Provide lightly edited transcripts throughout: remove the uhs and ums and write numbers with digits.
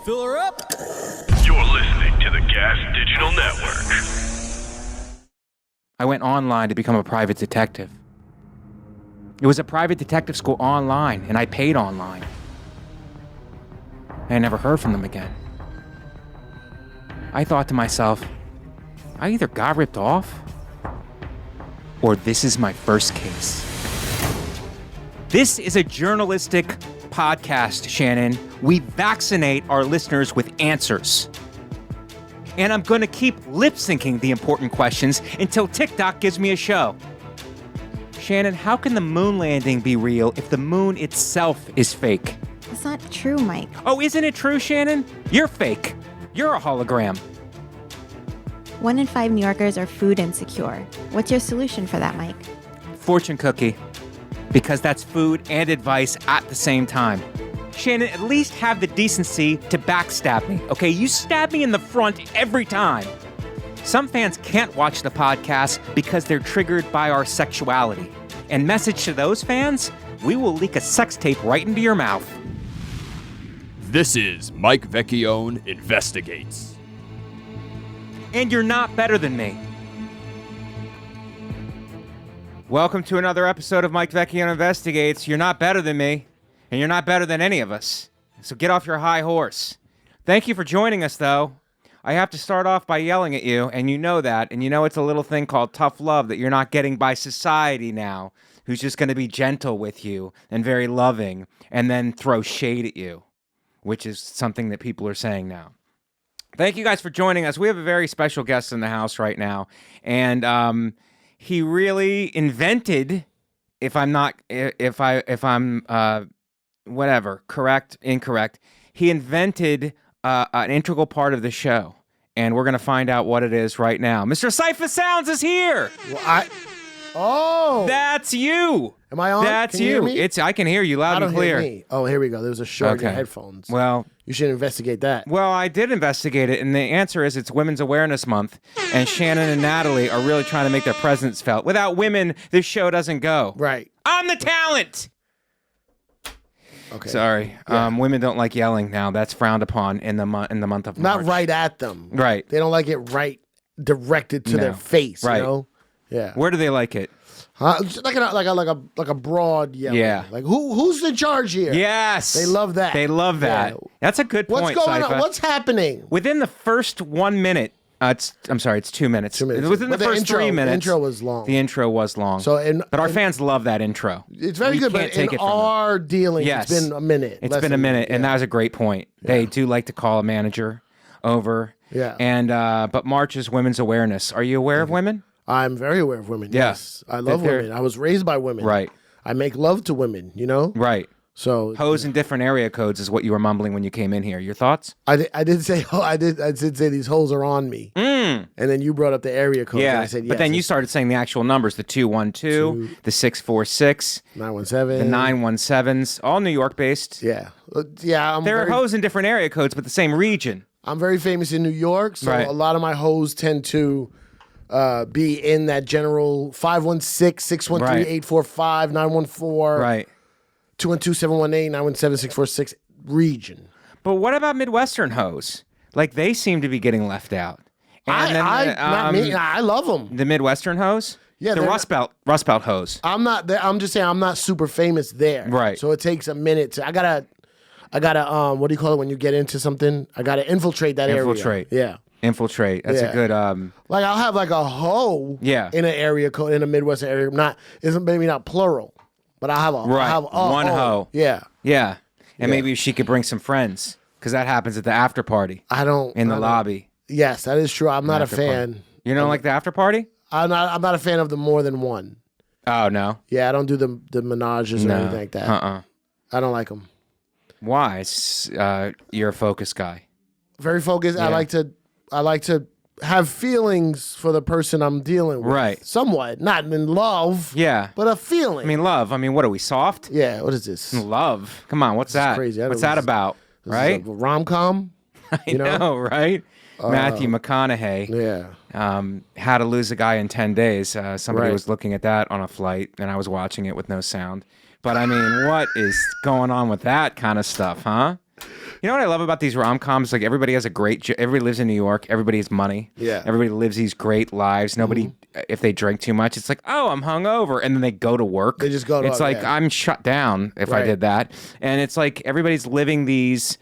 Fill her up. You're listening to the Gas Digital Network. I went online to become a private detective. It was a private detective school online, and I paid online. I never heard from them again. I thought to myself, I either got ripped off, or this is my first case. This is a journalistic podcast, Shannon. We vaccinate our listeners with answers. And I'm going to keep lip-syncing the important questions until TikTok gives me a show. Shannon, how can the moon landing be real if the moon itself is fake? It's not true, Mike. Oh, isn't it true, Shannon? You're fake. You're a hologram. 1 in 5 New Yorkers are food insecure. What's your solution for that, Mike? Fortune cookie. Because that's food and advice at the same time. Shannon, at least have the decency to backstab me, okay? You stab me in the front every time. Some fans can't watch the podcast because they're triggered by our sexuality. And message to those fans, we will leak a sex tape right into your mouth. This is Mike Vecchione Investigates. And you're not better than me. Welcome to another episode of Mike Vecchione Investigates. You're not better than me, and you're not better than any of us. So get off your high horse. Thank you for joining us, though. I have to start off by yelling at you, and you know that, and you know it's a little thing called tough love that you're not getting by society now, who's just going to be gentle with you and very loving, and then throw shade at you, which is something that people are saying now. Thank you guys for joining us. We have a very special guest in the house right now, and he really invented, correct, incorrect, he invented an integral part of the show, and we're going to find out what it is right now. Mr. Cipha Sounds is here. Oh, that's you. Am I on? That's can you. Hear me? I can hear you loud and clear. Hear me. Oh, here we go. There was a short in your headphones. Well, you should investigate that. Well, I did investigate it, and the answer is it's Women's Awareness Month, and Shannon and Natalie are really trying to make their presence felt. Without women, this show doesn't go. Right. I'm the talent. Okay. Sorry. Yeah. Women don't like yelling now. That's frowned upon in the month of March. Not right at them. Right. They don't like it right directed to their face. Right. You know? Yeah. Where do they like it? Just like a broad yelling. Yeah. Like who's in charge here? Yes. They love that. They love that. Yeah. That's a good point. What's going Cipha. on? What's happening? Within the first 1 minute. It's 2 minutes. 2 minutes. Within the first 3 minutes. The intro was long. The intro was long. But our fans love that intro. It's very good, but in our dealing, yes. it's been a minute. It's been a minute, and that was a great point. Yeah. They do like to call a manager over. Yeah. And but March is Women's Awareness. Are you aware of women? I'm very aware of women. Yes. I love women. I was raised by women. Right. I make love to women, you know? Right. So hoes in different area codes is what you were mumbling when you came in here. Your thoughts? I did say these hoes are on me. And then you brought up the area code. Yeah. And I said yes. But then you started saying the actual numbers, the 212, the 646, 917, the 917s, all New York based. Yeah. Yeah. There are hoes in different area codes, but the same region. I'm very famous in New York, so right. A lot of my hoes tend to be in that general 516-613-845-914. Right. 212-718-917-646 region. But what about Midwestern hoes? Like, they seem to be getting left out. And I love them. The Midwestern hoes? Yeah, the Rust Belt hoes. I'm just saying I'm not super famous there. Right. So it takes a minute I gotta what do you call it when you get into something? I gotta infiltrate that area. Yeah. Infiltrate. That's a good like I'll have like a hoe in an area code in a Midwestern area. Maybe not plural. But I'll have one hoe. Yeah. Yeah. And maybe she could bring some friends, because that happens at the after party. In the lobby. Yes, that is true. I'm not a fan. Party. You don't like the after party? I'm not a fan of the more than one. Oh, no? Yeah, I don't do the menages or anything like that. I don't like them. Why? You're a focused guy. Very focused. Yeah. I like to have feelings for the person I'm dealing with. Right. Somewhat. Not in love. Yeah. But a feeling. I mean, love. I mean, what are we, soft? Yeah, what is this? Love. Come on, what's that? Crazy. What's that about? Right? Rom-com? I know, right? Matthew McConaughey. Yeah. How to Lose a Guy in 10 Days. Somebody was looking at that on a flight, and I was watching it with no sound. But, I mean, what is going on with that kind of stuff, huh? You know what I love about these rom-coms? Like everybody has everybody lives in New York. Everybody has money. Yeah. Everybody lives these great lives. Nobody, if they drink too much, it's like, oh, I'm hungover. And then they go to work. They just go to It's work, like, yeah. I'm shut down if I did that. And it's like everybody's living these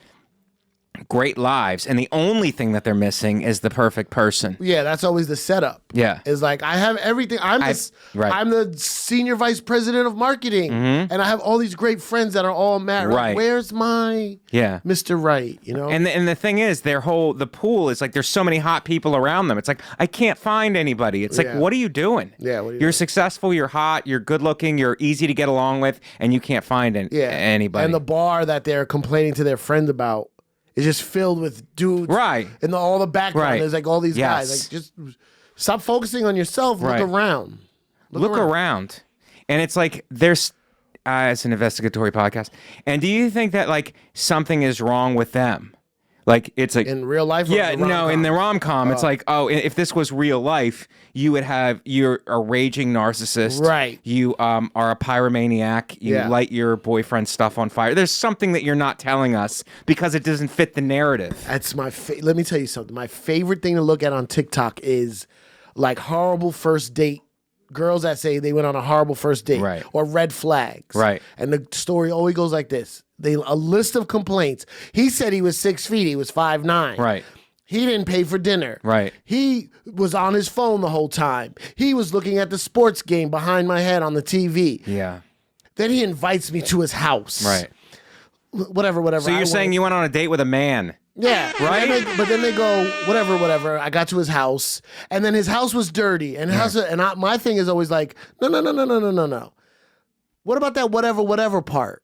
great lives. And the only thing that they're missing is the perfect person. Yeah, that's always the setup. Yeah. Is like, I have everything. I'm the senior vice president of marketing. And I have all these great friends that are all married. Right. Where's my Mr. Right, you know? And the thing is, the pool is like, there's so many hot people around them. It's like, I can't find anybody. It's like, what are you doing? Yeah, what are you You're doing? successful, you're hot, you're good looking, you're easy to get along with, and you can't find anybody. And the bar that they're complaining to their friend about is just filled with dudes. Right. And all the background, there's like all these guys. Like, just stop focusing on yourself. Look around. Look around. And it's like, there's, it's an investigatory podcast. And do you think that like something is wrong with them? Like it's like in real life? Yeah, no, in the rom-com, it's like, oh, if this was real life, you're a raging narcissist. Right. You are a pyromaniac. You light your boyfriend's stuff on fire. There's something that you're not telling us because it doesn't fit the narrative. That's let me tell you something. My favorite thing to look at on TikTok is like horrible first date. Girls that say they went on a horrible first date. Right. Or red flags. Right. And the story always goes like this. A list of complaints. He said he was 6 feet. He was 5'9". Right. He didn't pay for dinner. Right. He was on his phone the whole time. He was looking at the sports game behind my head on the TV. Yeah. Then he invites me to his house. Right. Whatever. So you're saying you went on a date with a man? Yeah. Right? But then they go, whatever. I got to his house, and then his house was dirty. And my thing is always like, no. What about that whatever part?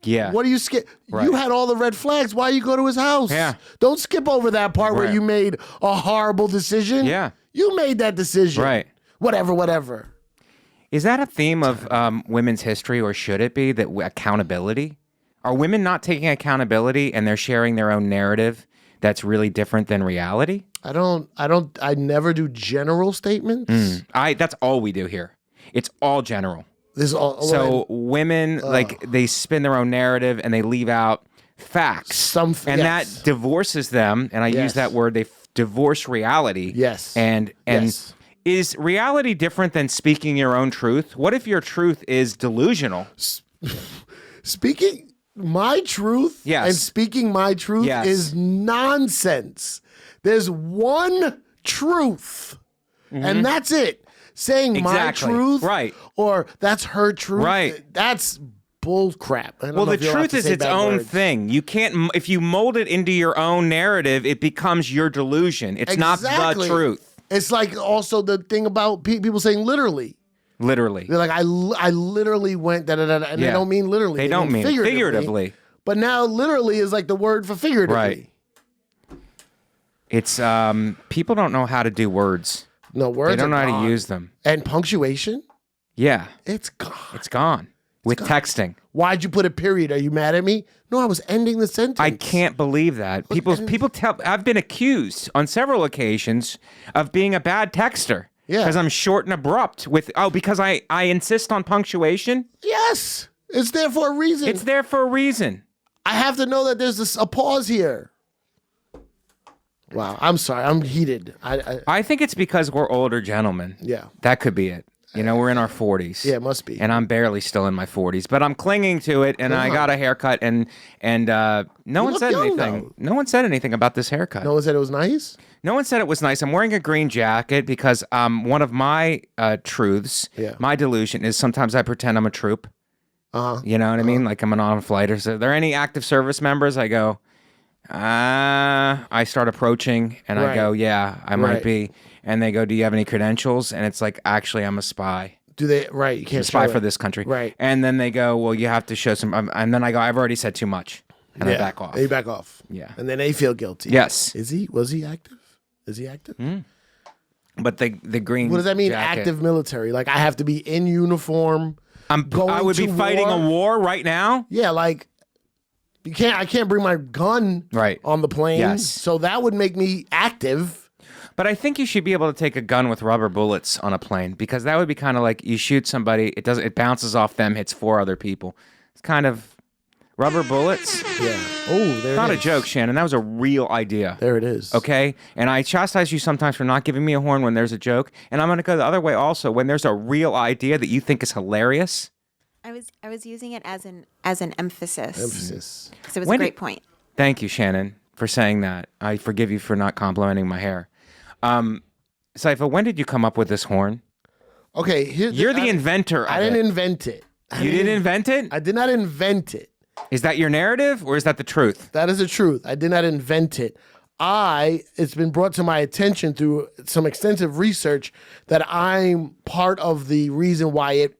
Yeah. What do you skip? Right. You had all the red flags. Why you go to his house? Yeah. Don't skip over that part where you made a horrible decision. Yeah. You made that decision. Right. Whatever. Is that a theme of women's history, or should it be that accountability? Are women not taking accountability and they're sharing their own narrative that's really different than reality? I never do general statements. That's all we do here. It's all general. This is all, so women, like, they spin their own narrative and they leave out facts. That divorces them, and I use that word, they divorce reality. Yes. And is reality different than speaking your own truth? What if your truth is delusional? Speaking my truth and speaking my truth is nonsense. There's one truth, and that's it. Saying my truth, or that's her truth, that's bull crap. Well, the truth is its own thing. You can't, if you mold it into your own narrative, it becomes your delusion. It's not the truth. It's like also the thing about people saying literally. Literally. They're like, I literally went da-da-da-da, and they don't mean literally. They don't mean figuratively. But now literally is like the word for figuratively. Right. It's, people don't know how to do words. No, words They don't know are how gone. to use them. And punctuation? Yeah. It's gone. It's gone. With texting. Why'd you put a period? Are you mad at me? No, I was ending the sentence. I can't believe that. People tell, I've been accused on several occasions of being a bad texter. Yeah. Because I'm short and abrupt because I insist on punctuation? Yes. It's there for a reason. It's there for a reason. I have to know that there's a pause here. Wow, I'm sorry. I'm heated. I think it's because we're older gentlemen. Yeah. That could be it. You know, we're in our 40s. Yeah, it must be. And I'm barely still in my 40s, but I'm clinging to it, and I got a haircut, and no one said anything. Though. No one said anything about this haircut. No one said it was nice? No one said it was nice. I'm wearing a green jacket because one of my truths, my delusion, is sometimes I pretend I'm a troop. You know what I mean? Like I'm an on-flighter. So are there any active service members? I go, I start approaching, and I go, yeah, I might be. And they go, do you have any credentials? And it's like, actually, I'm a spy. Do they? Right. You can't spy for this country. Right. And then they go, well, you have to show some. And then I go, I've already said too much. And I back off. And you back off. Yeah. And then they feel guilty. Yes. Is he? Was he active? Is he active? But the green. What does that mean? Jacket. Active military? Like I have to be in uniform. I would be fighting a war right now. Yeah, like I can't bring my gun on the plane. Yes. So that would make me active. But I think you should be able to take a gun with rubber bullets on a plane, because that would be kind of like you shoot somebody, it bounces off them, hits 4 other people. It's kind of Rubber bullets? Yeah. Oh, there Not it a is. joke, Shannon. That was a real idea. There it is. Okay? And I chastise you sometimes for not giving me a horn when there's a joke. And I'm going to go the other way also. When there's a real idea that you think is hilarious. I was using it as an emphasis. Emphasis. So it was a great point. Thank you, Shannon, for saying that. I forgive you for not complimenting my hair. Cipha, when did you come up with this horn? Okay. You're the inventor of I didn't invent it. You didn't invent it? I did not invent it. Is that your narrative or is that the truth? That is the truth. I did not invent it. It's been brought to my attention through some extensive research that I'm part of the reason why it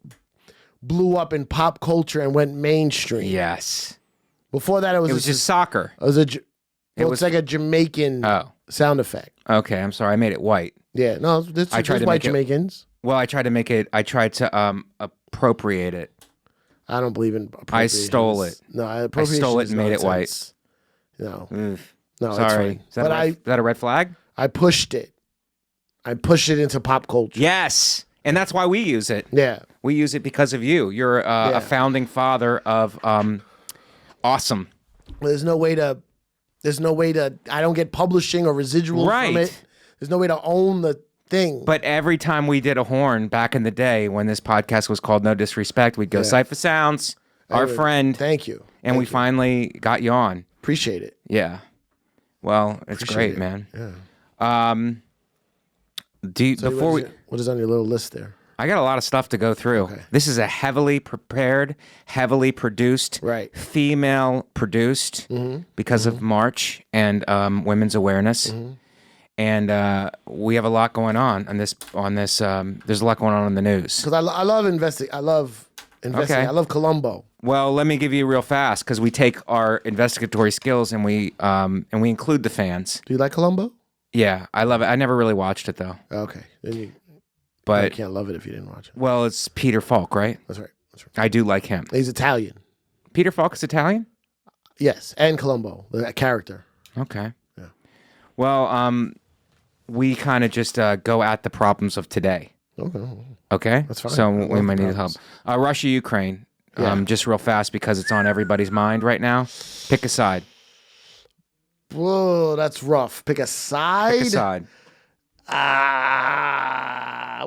blew up in pop culture and went mainstream. Yes. Before that, it was just soccer. It's like a Jamaican sound effect. Okay, I'm sorry. I made it white. Yeah, no, there's white Jamaicans. Well, I tried to appropriate it. I don't believe in appropriation. I stole it. No, I stole it and made it white. No. Oof. No, sorry. It's fine. Is that a red flag? I pushed it. I pushed it into pop culture. Yes. And that's why we use it. Yeah. We use it because of you. You're a founding father of awesome. Well, there's no way to I don't get publishing or residuals from it. There's no way to own the thing. But every time we did a horn back in the day when this podcast was called No Disrespect, we'd go Cipha Sounds, our friend. Thank you. And we finally got you on. Appreciate it. Yeah. Well, it's great, man. Yeah. What is on your little list there? I got a lot of stuff to go through. Okay. This is a heavily prepared, heavily produced, female produced because of March and women's awareness. And we have a lot going on this. There's a lot going on in the news. Because I love investigating. I love investigating. I love Columbo. Well, let me give you real fast because we take our investigatory skills and we include the fans. Do you like Columbo? Yeah, I love it. I never really watched it though. Okay, then you can't love it if you didn't watch it. Well, it's Peter Falk, right? That's right. I do like him. He's Italian. Peter Falk is Italian? Yes, and Columbo, the character. Okay. Yeah. Well, we kind of just go at the problems of today. Okay. That's fine. So we might need help. Russia, Ukraine. Just real fast because it's on everybody's mind right now. Pick a side. Whoa, that's rough. Pick a side. Pick a side.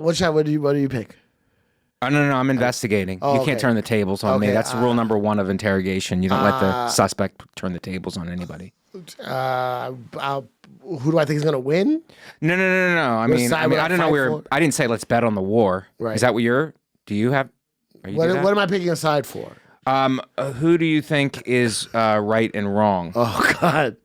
What do you pick? Oh, no, I'm investigating. You can't turn the tables on me. That's rule number 1 of interrogation. You don't let the suspect turn the tables on anybody. Who do I think is going to win? No. I mean, I don't know. I didn't say let's bet on the war. Right. Is that what do you have? What am I picking a side for? Who do you think is right and wrong? Oh, God.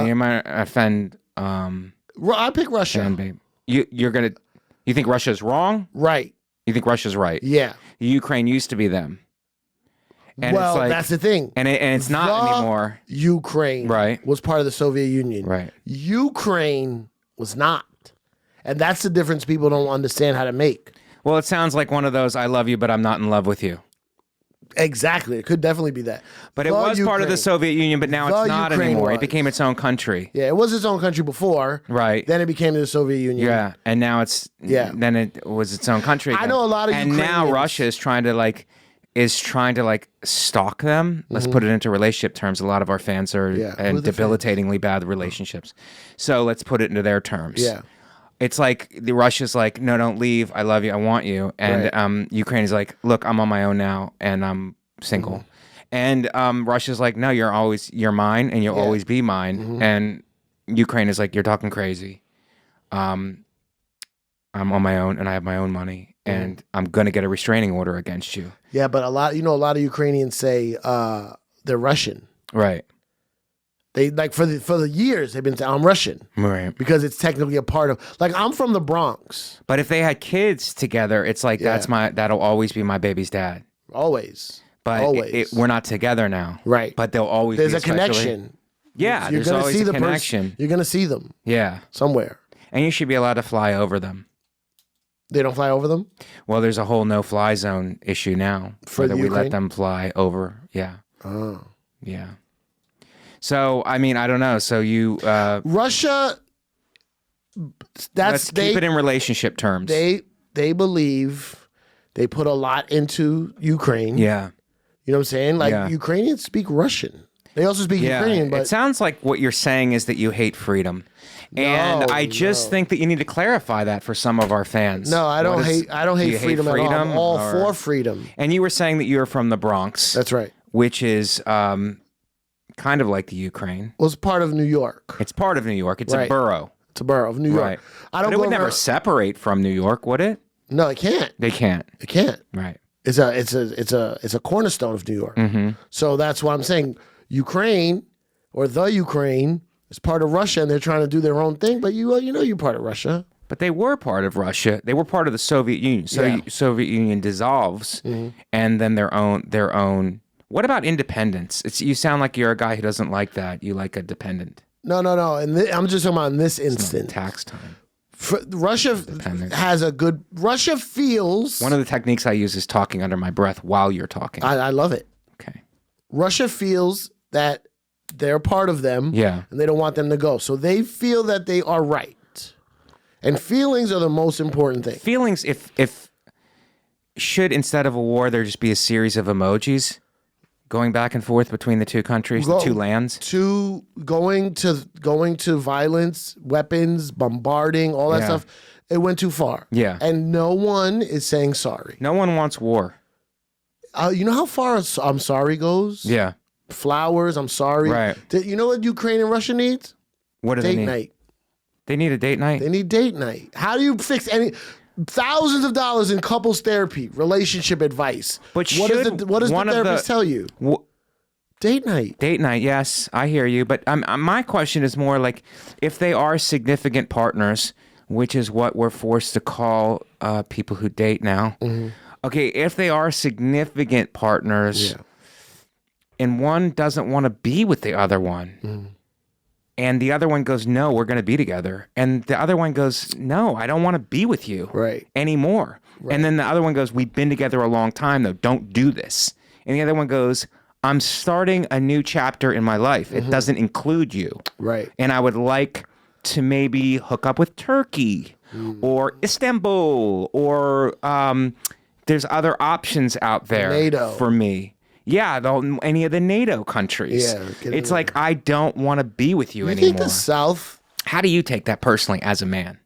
You might offend. I pick Russia. You think Russia's wrong? Right. You think Russia's right? Yeah. Ukraine used to be them. And that's the thing. And it's not anymore. Ukraine was part of the Soviet Union. Right. Ukraine was not. And that's the difference people don't understand how to make. Well, it sounds like one of those, I love you, but I'm not in love with you. Exactly. It could definitely be that. But it was part of the Soviet Union, but now it's not anymore. It became its own country. Yeah, it was its own country before. Right. Then it became the Soviet Union. Yeah, and now then it was its own country again. I know a lot of Ukrainians. And now Russia is trying to stalk them. Let's put it into relationship terms. A lot of our fans are in debilitatingly bad relationships. So let's put it into their terms. Yeah. It's like Russia's like, no, don't leave. I love you. I want you. And Ukraine is like, look, I'm on my own now, and I'm single. And Russia's like, no, you're mine, and you'll always be mine. And Ukraine is like, you're talking crazy. I'm on my own, and I have my own money, and I'm gonna get a restraining order against you. Yeah, but a lot of Ukrainians say they're Russian. Right. They for the years they've been saying I'm Russian, right? Because it's technically a part of I'm from the Bronx. But if they had kids together, it's like that'll always be my baby's dad. Always. But always. We're not together now, right? But they'll always. There's a connection. Yeah, there's always a connection. You're gonna see them. Yeah, somewhere. And you should be allowed to fly over them. They don't fly over them? Well, there's a whole no-fly zone issue now. For whether we let them fly over. Yeah. Oh. Yeah. So, I mean, I don't know. So you... Russia... Let's keep it in relationship terms. They believe they put a lot into Ukraine. Yeah. You know what I'm saying? Like Ukrainians speak Russian. They also speak Ukrainian, but it sounds like what you're saying is that you hate freedom. And I just think that you need to clarify that for some of our fans. No, I don't hate freedom at all. I'm all for freedom. And you were saying that you're from the Bronx. That's right. Which is kind of like the Ukraine. Well, it's part of New York. It's part of New York. It's a borough. It's a borough of New York. Right. But it would never separate from New York, would it? No, it can't. They can't. It can't. Right. It's a cornerstone of New York. Mm-hmm. So that's why I'm saying Ukraine or the Ukraine is part of Russia, and they're trying to do their own thing. But you're part of Russia. But they were part of Russia. They were part of the Soviet Union. So Soviet Union dissolves, and then their own. What about independence? You sound like you're a guy who doesn't like that. You like a dependent. No. And I'm just talking about in this instant. Tax time. Russia has a good. Russia feels. One of the techniques I use is talking under my breath while you're talking. I love it. Okay. Russia feels that they're part of them. Yeah. And they don't want them to go. So they feel that they are right. And feelings are the most important thing. Feelings, if should instead of a war, there just be a series of emojis going back and forth between the two countries, the two lands? Going to violence, weapons, bombarding, all that stuff, it went too far. Yeah. And no one is saying sorry. No one wants war. You know how far I'm sorry goes? Yeah. Flowers, I'm sorry. Right. You know what Ukraine and Russia needs? What do they need? Date night. They need a date night? They need date night. How do you fix thousands of dollars in couples therapy, relationship advice? But what does the therapist tell you? Date night. Date night, yes, I hear you. But my question is more like, if they are significant partners, which is what we're forced to call people who date now. Mm-hmm. Okay, if they are significant partners, and one doesn't want to be with the other one, and the other one goes, no, we're going to be together. And the other one goes, no, I don't want to be with you anymore. Right. And then the other one goes, we've been together a long time, though. Don't do this. And the other one goes, I'm starting a new chapter in my life. It doesn't include you. Right. And I would like to maybe hook up with Turkey or Istanbul or there's other options out there NATO. For me. Yeah, any of the NATO countries. Yeah, it's like, I don't want to be with you anymore. You think the South... How do you take that personally as a man?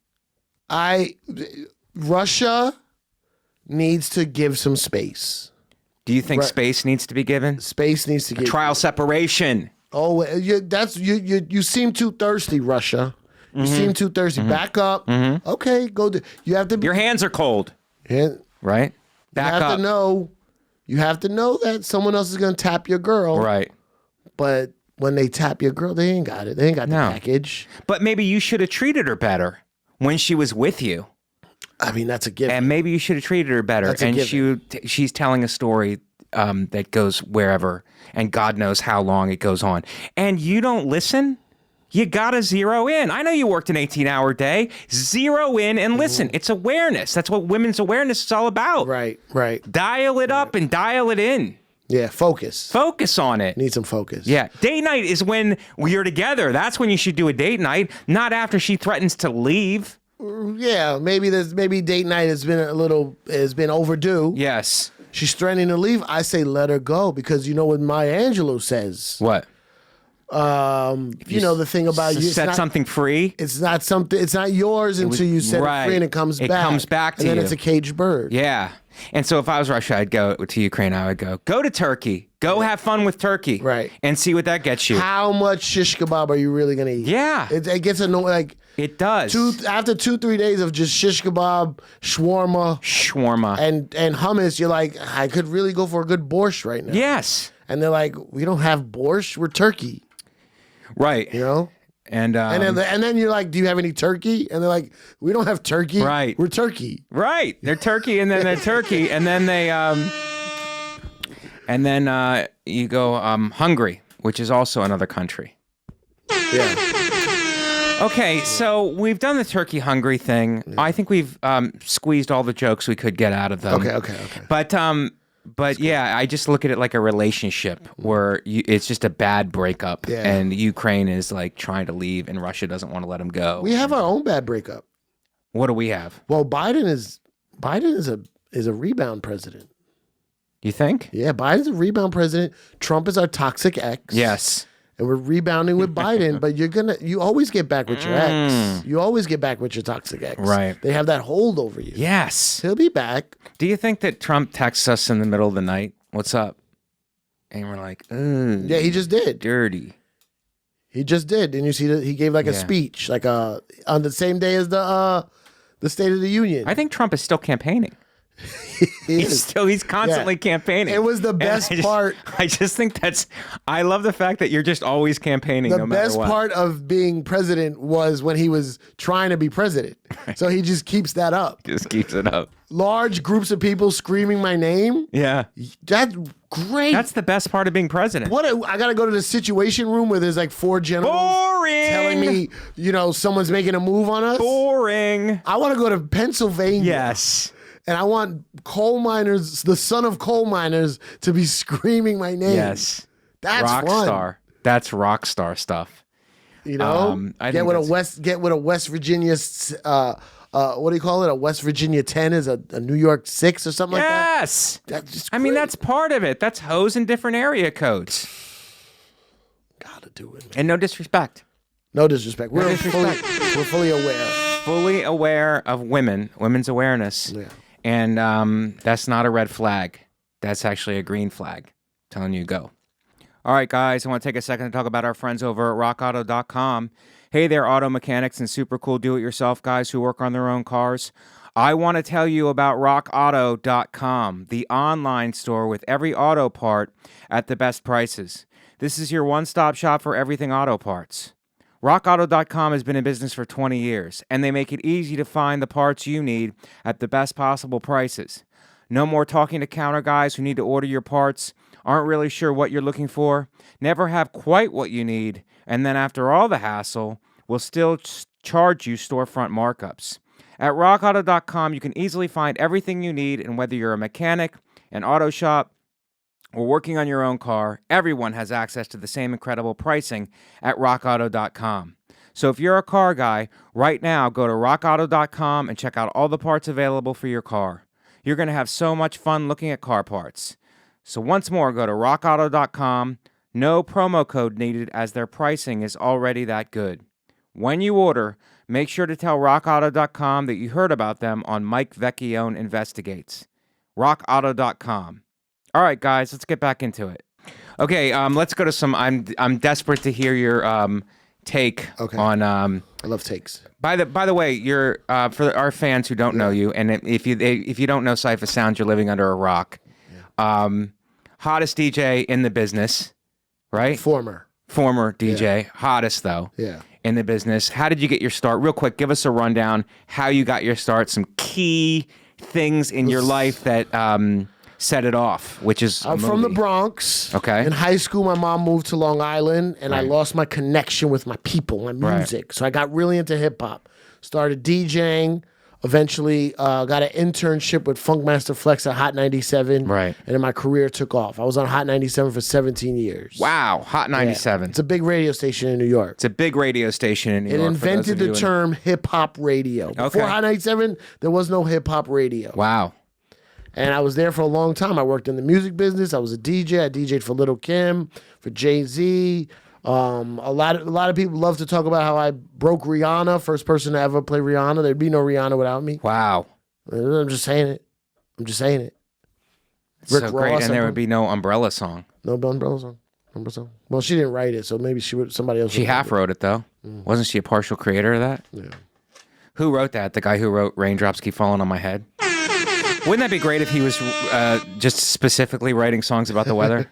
Russia needs to give some space. Do you think space needs to be given? Space needs to give... Trial separation. Oh, you seem too thirsty, Russia. You seem too thirsty. Back up. Okay, go. You have to... Your hands are cold. Right? Back up. You have to know that someone else is going to tap your girl. Right. But when they tap your girl, they ain't got it. They ain't got the package. But maybe you should have treated her better when she was with you. I mean, that's a given. And maybe you should have treated her better. That's a given. She's telling a story that goes wherever, and God knows how long it goes on. And you don't listen? You got to zero in. I know you worked an 18-hour day. Zero in and listen. It's awareness. That's what women's awareness is all about. Right. Dial it up and dial it in. Yeah, focus. Focus on it. Need some focus. Yeah. Date night is when you're together. That's when you should do a date night, not after she threatens to leave. Yeah, maybe date night has been overdue. Yes. She's threatening to leave. I say let her go, because you know what Maya Angelou says. What? The thing about you set something free. It's not yours until you set it free, and it comes back. It comes back to you. And then it's a caged bird. Yeah. And so if I was Russia, I'd go to Ukraine. I would go to Turkey. Go have fun with Turkey. Right. And see what that gets you. How much shish kebab are you really gonna eat? Yeah. It gets annoying. Like, it does. After 2-3 days of just shish kebab, shawarma, and hummus, you're like, I could really go for a good borscht right now. Yes. And they're like, we don't have borscht. We're Turkey. Right. You know? And then you're like, do you have any turkey? And they're like, we don't have turkey. Right. We're Turkey. Right. They're Turkey, and then they're Turkey, and then they you go Hungary, which is also another country. Yeah. Okay, so we've done the Turkey-Hungary thing. Yeah. I think we've squeezed all the jokes we could get out of them. Okay. But yeah, I just look at it like a relationship where it's just a bad breakup, and Ukraine is like trying to leave, and Russia doesn't want to let him go. We have our own bad breakup. What do we have? Well, Biden is a rebound president. You think? Yeah, Biden's a rebound president. Trump is our toxic ex. Yes. And we're rebounding with Biden, but you always get back with your ex. You always get back with your toxic ex. Right. They have that hold over you. Yes. He'll be back. Do you think that Trump texts us in the middle of the night? What's up? And we're like, ooh. Yeah, he just did. Dirty. He just did. And you see that he gave like a speech, like on the same day as the State of the Union. I think Trump is still campaigning. He's constantly campaigning. It was the best part. I just think I love the fact that you're just always campaigning. The best part of being president was when he was trying to be president. So he just keeps that up. Just keeps it up. Large groups of people screaming my name. Yeah. That's great. That's the best part of being president. I got to go to the situation room where there's like 4 generals telling me, someone's making a move on us. Boring. I want to go to Pennsylvania. Yes. And I want coal miners, the son of coal miners, to be screaming my name. Yes. That's rock fun. Star. That's rock star stuff. Get with a West Virginia what do you call it? A West Virginia 10 is a New York 6 or something like that? Yes. That's just that's part of it. That's hoes in different area codes. Gotta do it, man. And no disrespect. No disrespect. We're fully aware. Fully aware of women's awareness. Yeah. And that's not a red flag. That's actually a green flag. Telling you go. All right, guys, I want to take a second to talk about our friends over at rockauto.com. Hey there, auto mechanics and super cool do-it-yourself guys who work on their own cars. I want to tell you about rockauto.com, the online store with every auto part at the best prices. This is your one-stop shop for everything auto parts. RockAuto.com has been in business for 20 years, and they make it easy to find the parts you need at the best possible prices. No more talking to counter guys who need to order your parts, aren't really sure what you're looking for, never have quite what you need, and then after all the hassle, will still charge you storefront markups. At RockAuto.com, you can easily find everything you need, and whether you're a mechanic, an auto shop, or working on your own car, everyone has access to the same incredible pricing at rockauto.com. So if you're a car guy, right now go to rockauto.com and check out all the parts available for your car. You're going to have so much fun looking at car parts. So once more, go to rockauto.com. No promo code needed as their pricing is already that good. When you order, make sure to tell rockauto.com that you heard about them on Mike Vecchione Investigates. rockauto.com. All right, guys, let's get back into it. Okay, let's go to some. I'm desperate to hear your take on. I love takes. By the way, you're for our fans who don't know you, and if you don't know Cipha Sounds, you're living under a rock. Yeah. Hottest DJ in the business, right? Former DJ, hottest though. Yeah. In the business. How did you get your start? Real quick, give us a rundown. How you got your start? Some key things in your life that set it off, which is I'm from the Bronx. Okay. In high school, my mom moved to Long Island, and I lost my connection with my people, my music. Right. So I got really into hip hop. Started DJing. Eventually, got an internship with Funkmaster Flex at Hot 97. Right. And then my career took off. I was on Hot 97 for 17 years. Wow, Hot 97. Yeah. It's a big radio station in New York. It's a big radio station in New York. It invented the term hip hop radio. Before Hot 97, there was no hip hop radio. Wow. And I was there for a long time. I worked in the music business. I was a DJ. I DJed for Lil Kim, for Jay Z. A lot of people love to talk about how I broke Rihanna, first person to ever play Rihanna. There'd be no Rihanna without me. Wow. I'm just saying it. Rick so Ross, great, and there would be no Umbrella song. No Umbrella song. Well, she didn't write it, so maybe somebody else. She half wrote it though. Wasn't she a partial creator of that? Yeah. Who wrote that? The guy who wrote "Raindrops Keep Falling on My Head." Wouldn't that be great if he was just specifically writing songs about the weather?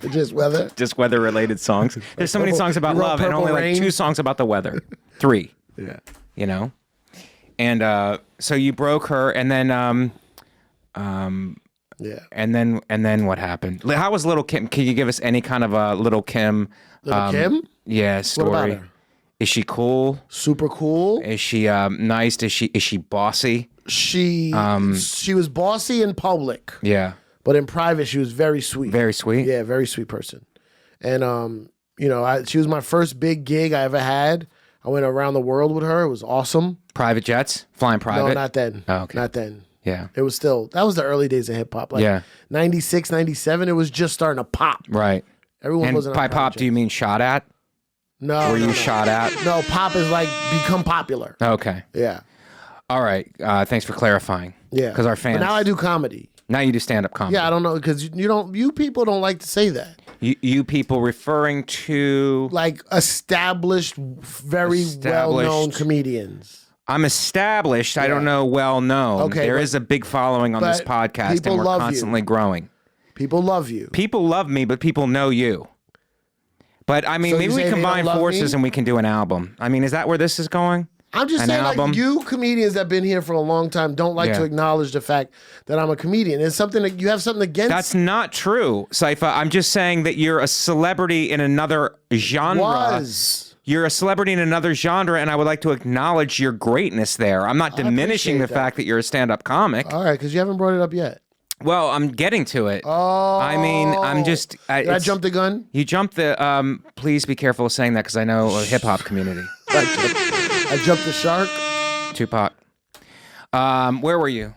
Just weather? Just weather-related songs. There's so many songs about love and only like 2 songs about the weather. 3. Yeah. You know? And so you broke her, and then yeah. And then what happened? How was Lil Kim? Can you give us any kind of a Lil Kim? Kim? Yeah, story. What about her? Is she cool? Super cool. Is she nice? Is she bossy? She was bossy in public. Yeah. But in private, she was very sweet. Very sweet? Yeah, very sweet person. And, she was my first big gig I ever had. I went around the world with her. It was awesome. Private jets? Flying private? No, not then. Oh, okay. Not then. Yeah. It was still, that was the early days of hip hop. Like 96, 97, it was just starting to pop. Right. Everyone wasn't. By pop, do you mean shot at? No. Were you shot at? No, pop is like become popular. Okay. Yeah. All right. Thanks for clarifying. Yeah. Because our fans. But now I do comedy. Now you do stand-up comedy. Yeah, I don't know, because you people don't like to say that. You people referring to like established, very well-known comedians. I'm established. I don't know well-known. Okay, there is a big following on this podcast, and we're constantly growing. People love you. People love me, but people know you. But I mean, maybe we combine forces and we can do an album. I mean, is that where this is going? I'm just saying, like, you comedians that have been here for a long time don't like to acknowledge the fact that I'm a comedian. It's something that you have something against. That's not true, Cipha. I'm just saying that you're a celebrity in another genre. You're a celebrity in another genre, and I would like to acknowledge your greatness there. I'm not diminishing the fact that you're a stand-up comic. All right, because you haven't brought it up yet. Well, I'm getting to it. Oh. I mean, I'm just... Did I jump the gun? You jumped the... please be careful of saying that, because I know a hip-hop community. I jumped the shark? Tupac. Where were you?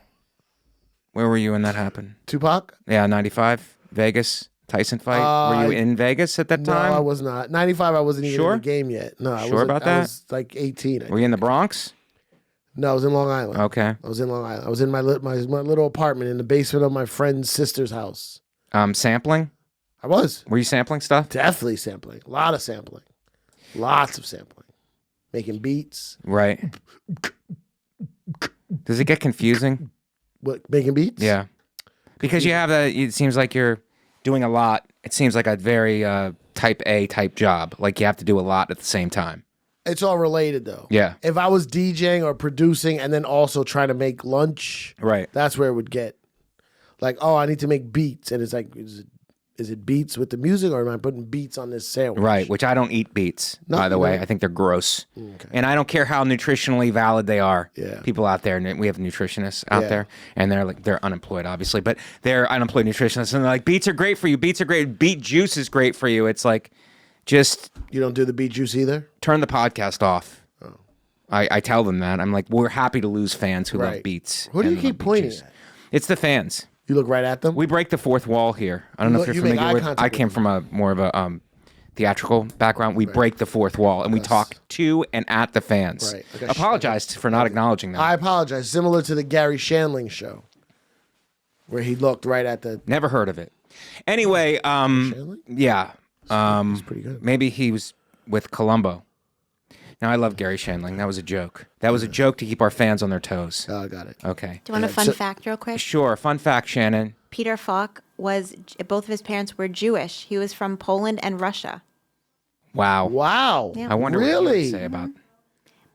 Where were you when that happened? Tupac? Yeah, 95, Vegas, Tyson fight. Were you in Vegas at that time? No, I was not. 95, I wasn't even in the game yet. No, I wasn't. About that? I was like 18. Were you in the Bronx? No, I was in Long Island. Okay. I was in Long Island. I was in my little apartment in the basement of my friend's sister's house. Sampling? I was. Were you sampling stuff? Definitely sampling. A lot of sampling. Lots of sampling. Making beats. Right. Does it get confusing? What, making beats? Yeah. Because you have it seems like you're doing a lot. It seems like a very type A type job. Like you have to do a lot at the same time. It's all related though. Yeah. If I was DJing or producing and then also trying to make lunch, right, that's where it would get like, oh, I need to make beats. And it's like, is it beats with the music or am I putting beats on this sandwich? Right, which I don't eat beats, by the way. I think they're gross. Okay. And I don't care how nutritionally valid they are. Yeah. People out there, and we have nutritionists out there, and they're unemployed, obviously, but they're unemployed nutritionists, and they're like, beets are great for you, beets are great, beet juice is great for you. It's like, just... You don't do the beet juice either? Turn the podcast off. Oh. I tell them that. I'm like, we're happy to lose fans who love beets. Who do you keep pointing at? It's the fans. You look right at them? We break the fourth wall here. I don't know if you're familiar with... I came from more of a theatrical background. We break the fourth wall, and we talk to and at the fans. Right. Okay. Apologize for not acknowledging that. I apologize. Similar to the Gary Shandling show, where he looked right at the... Never heard of it. Anyway, yeah. He's pretty good. Maybe he was with Columbo. Now, I love Gary Shandling. That was a joke. That was a joke to keep our fans on their toes. Oh, I got it. Okay. Do you want a fun fact real quick? Sure. Fun fact, Shannon. Peter Falk both of his parents were Jewish. He was from Poland and Russia. Wow. Wow. Yeah. I wonder what he would say about...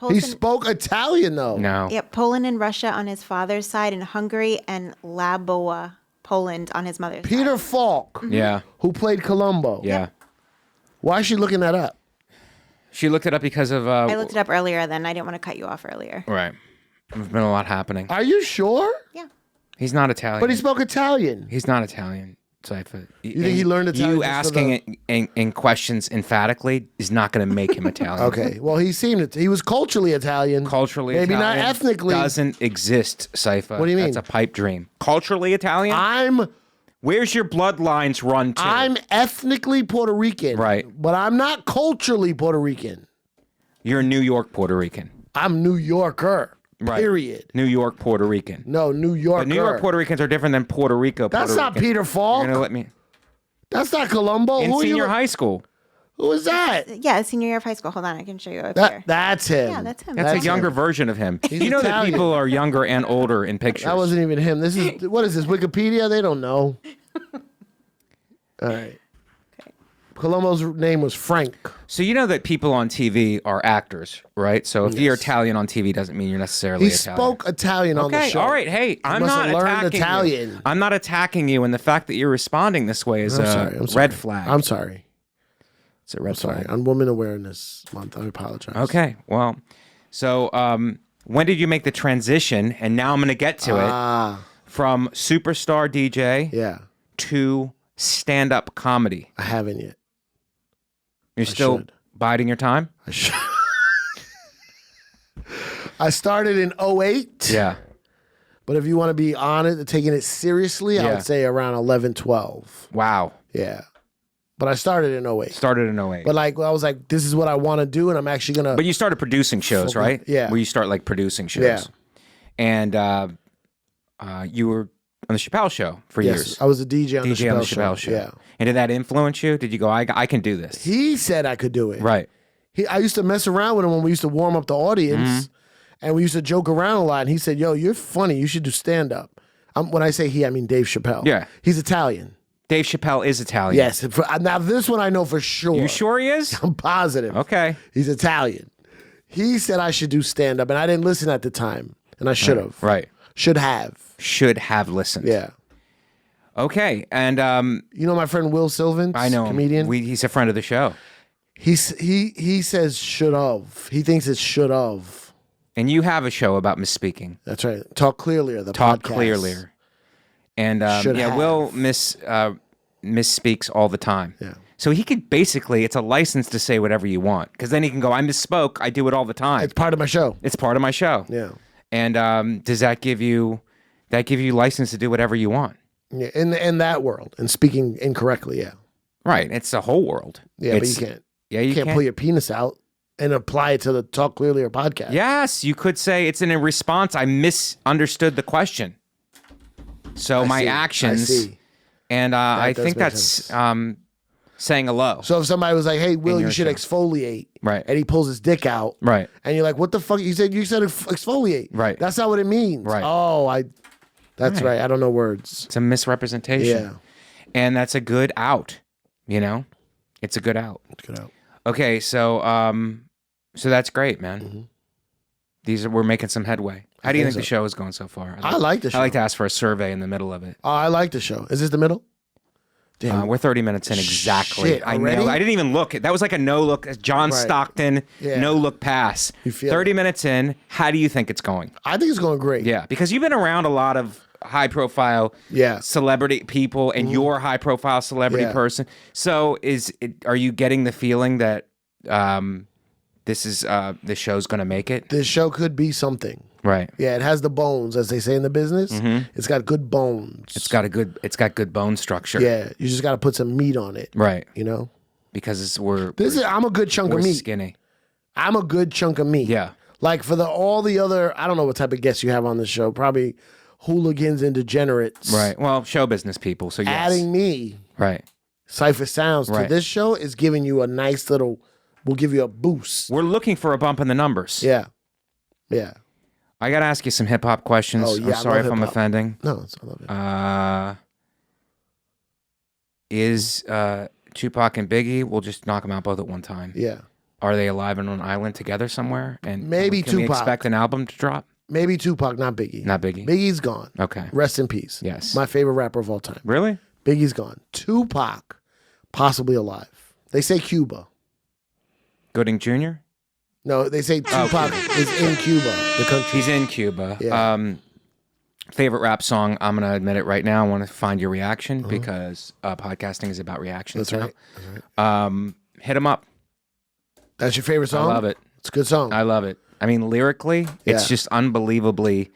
He spoke Italian, though. No. Yep, Poland and Russia on his father's side, and Hungary and Laboa, Poland on his mother's side. Peter Falk. Yeah. Who played Columbo. Yeah. Yep. Why is she looking that up? She looked it up because of... I looked it up earlier, then I didn't want to cut you off earlier. Right. There's been a lot happening. Are you sure? Yeah. He's not Italian. But he spoke Italian. He's not Italian. Cipha. You think he learned Italian? You asking it in questions emphatically is not going to make him Italian. Okay. Well, he was culturally Italian. Culturally Maybe Italian. Maybe not ethnically. Doesn't exist, Cipha. What do you mean? That's a pipe dream. Culturally Italian? Where's your bloodlines run to? I'm ethnically Puerto Rican. Right. But I'm not culturally Puerto Rican. You're New York Puerto Rican. I'm New Yorker. Right. Period. New York Puerto Rican. No, New Yorker. But New York Puerto Ricans are different than Puerto Rico Puerto That's not Rican. Peter Falk. You're going to let me... That's not Columbo. In senior high school. Who is that? Yeah, senior year of high school. Hold on, I can show you up here. That's him. Yeah, that's him. That's a younger version of him. You know that people are younger and older in pictures. That wasn't even him. This is... What is this, Wikipedia? They don't know. All right. Columbo's name was Frank. So you know that people on TV are actors, right? So if you're Italian on TV doesn't mean you're necessarily Italian. He spoke Italian on the show. All right. Hey, I'm not attacking Italian. you. I'm not attacking you, and the fact that you're responding this way is a red flag. I'm sorry. It's a red flag. On Women Awareness Month, I apologize. Okay. Well, so when did you make the transition? And now I'm going to get to it. From superstar DJ to stand-up comedy. I haven't yet. You're still biding your time? I should. I started in 2008. Yeah. But if you want to be on it, taking it seriously, I would say around 11, 12. Wow. Yeah. But I started in 08. But like, I was like, this is what I want to do, and I'm actually going to... But you started producing shows, right? Yeah. Where you start, like, producing shows. Yeah. And you were on the Chappelle Show for years. I was a DJ on the Chappelle Show. Yeah. And did that influence you? Did you go, I can do this? He said I could do it. Right. I used to mess around with him when we used to warm up the audience, and we used to joke around a lot, and he said, yo, you're funny. You should do stand-up. When I say he, I mean Dave Chappelle. Yeah. He's Italian. Dave Chappelle is Italian. Yes. Now, this one I know for sure. You sure he is? I'm positive. Okay. He's Italian. He said I should do stand-up, and I didn't listen at the time, and I should have. Right. Should have. Should have listened. Yeah. Okay. And you know my friend Will Sylvan? I know him. Comedian? He's a friend of the show. He says should have. He thinks it's should have. And you have a show about misspeaking. That's right. Talk Clearlier, the Talk podcast. Clearlier. And Will misspeaks all the time. Yeah. So he could basically, it's a license to say whatever you want. Because then he can go, I misspoke. I do it all the time. It's part of my show. It's part of my show. Yeah. And does that give you license to do whatever you want? Yeah. In that world, and speaking incorrectly, yeah. Right. It's the whole world. Yeah, but you can't. Yeah, you can't pull your penis out and apply it to the Talk Clearlier podcast. Yes, you could say it's in a response. I misunderstood the question. So my actions, and I think that's saying hello. So if somebody was like, "Hey, Will, you should exfoliate," right, and he pulls his dick out, right, and you're like, "What the fuck?" You said exfoliate, right? That's not what it means, right? Oh, that's right. I don't know words. It's a misrepresentation, yeah, and that's a good out. You know, it's a good out. It's a good out. Okay, so that's great, man. Mm-hmm. We're making some headway. How do you think the show is going so far? I like the show. I like to ask for a survey in the middle of it. Oh, I like the show. Is this the middle? Damn. We're 30 minutes in exactly. Shit, I know. I didn't even look. That was like a no look. John Stockton, no look pass. 30 minutes in. How do you think it's going? I think it's going great. Yeah, because you've been around a lot of high profile celebrity people, and you're a high profile celebrity person. So are you getting the feeling that this show's going to make it? This show could be something. Right. Yeah, it has the bones, as they say in the business. Mm-hmm. It's got good bones. It's got good bone structure. Yeah, you just got to put some meat on it. Right. You know? Because I'm a good chunk of meat. Skinny. I'm a good chunk of meat. Yeah. Like for all the other, I don't know what type of guests you have on the show. Probably hooligans and degenerates. Right. Well, show business people. So yes. Adding me. Right. Cipha Sounds to this show is giving you a nice little. We'll give you a boost. We're looking for a bump in the numbers. Yeah. Yeah. I got to ask you some hip hop questions. Oh, yeah, I'm sorry if I'm offending. No, I love it. Is Tupac and Biggie, we'll just knock them out both at one time. Yeah. Are they alive and on an island together somewhere? And maybe can we Tupac. expect an album to drop? Maybe Tupac, not Biggie. Not Biggie. Biggie's gone. Okay. Rest in peace. Yes. My favorite rapper of all time. Really? Biggie's gone. Tupac, possibly alive. They say Cuba. Gooding Jr.? No, they say Tupac is in Cuba, the country. He's in Cuba. Yeah. Favorite rap song, I'm going to admit it right now. I want to find your reaction because podcasting is about reactions. That's right. Hit 'em Up. That's your favorite song? I love it. It's a good song. I love it. I mean, lyrically, it's just unbelievably,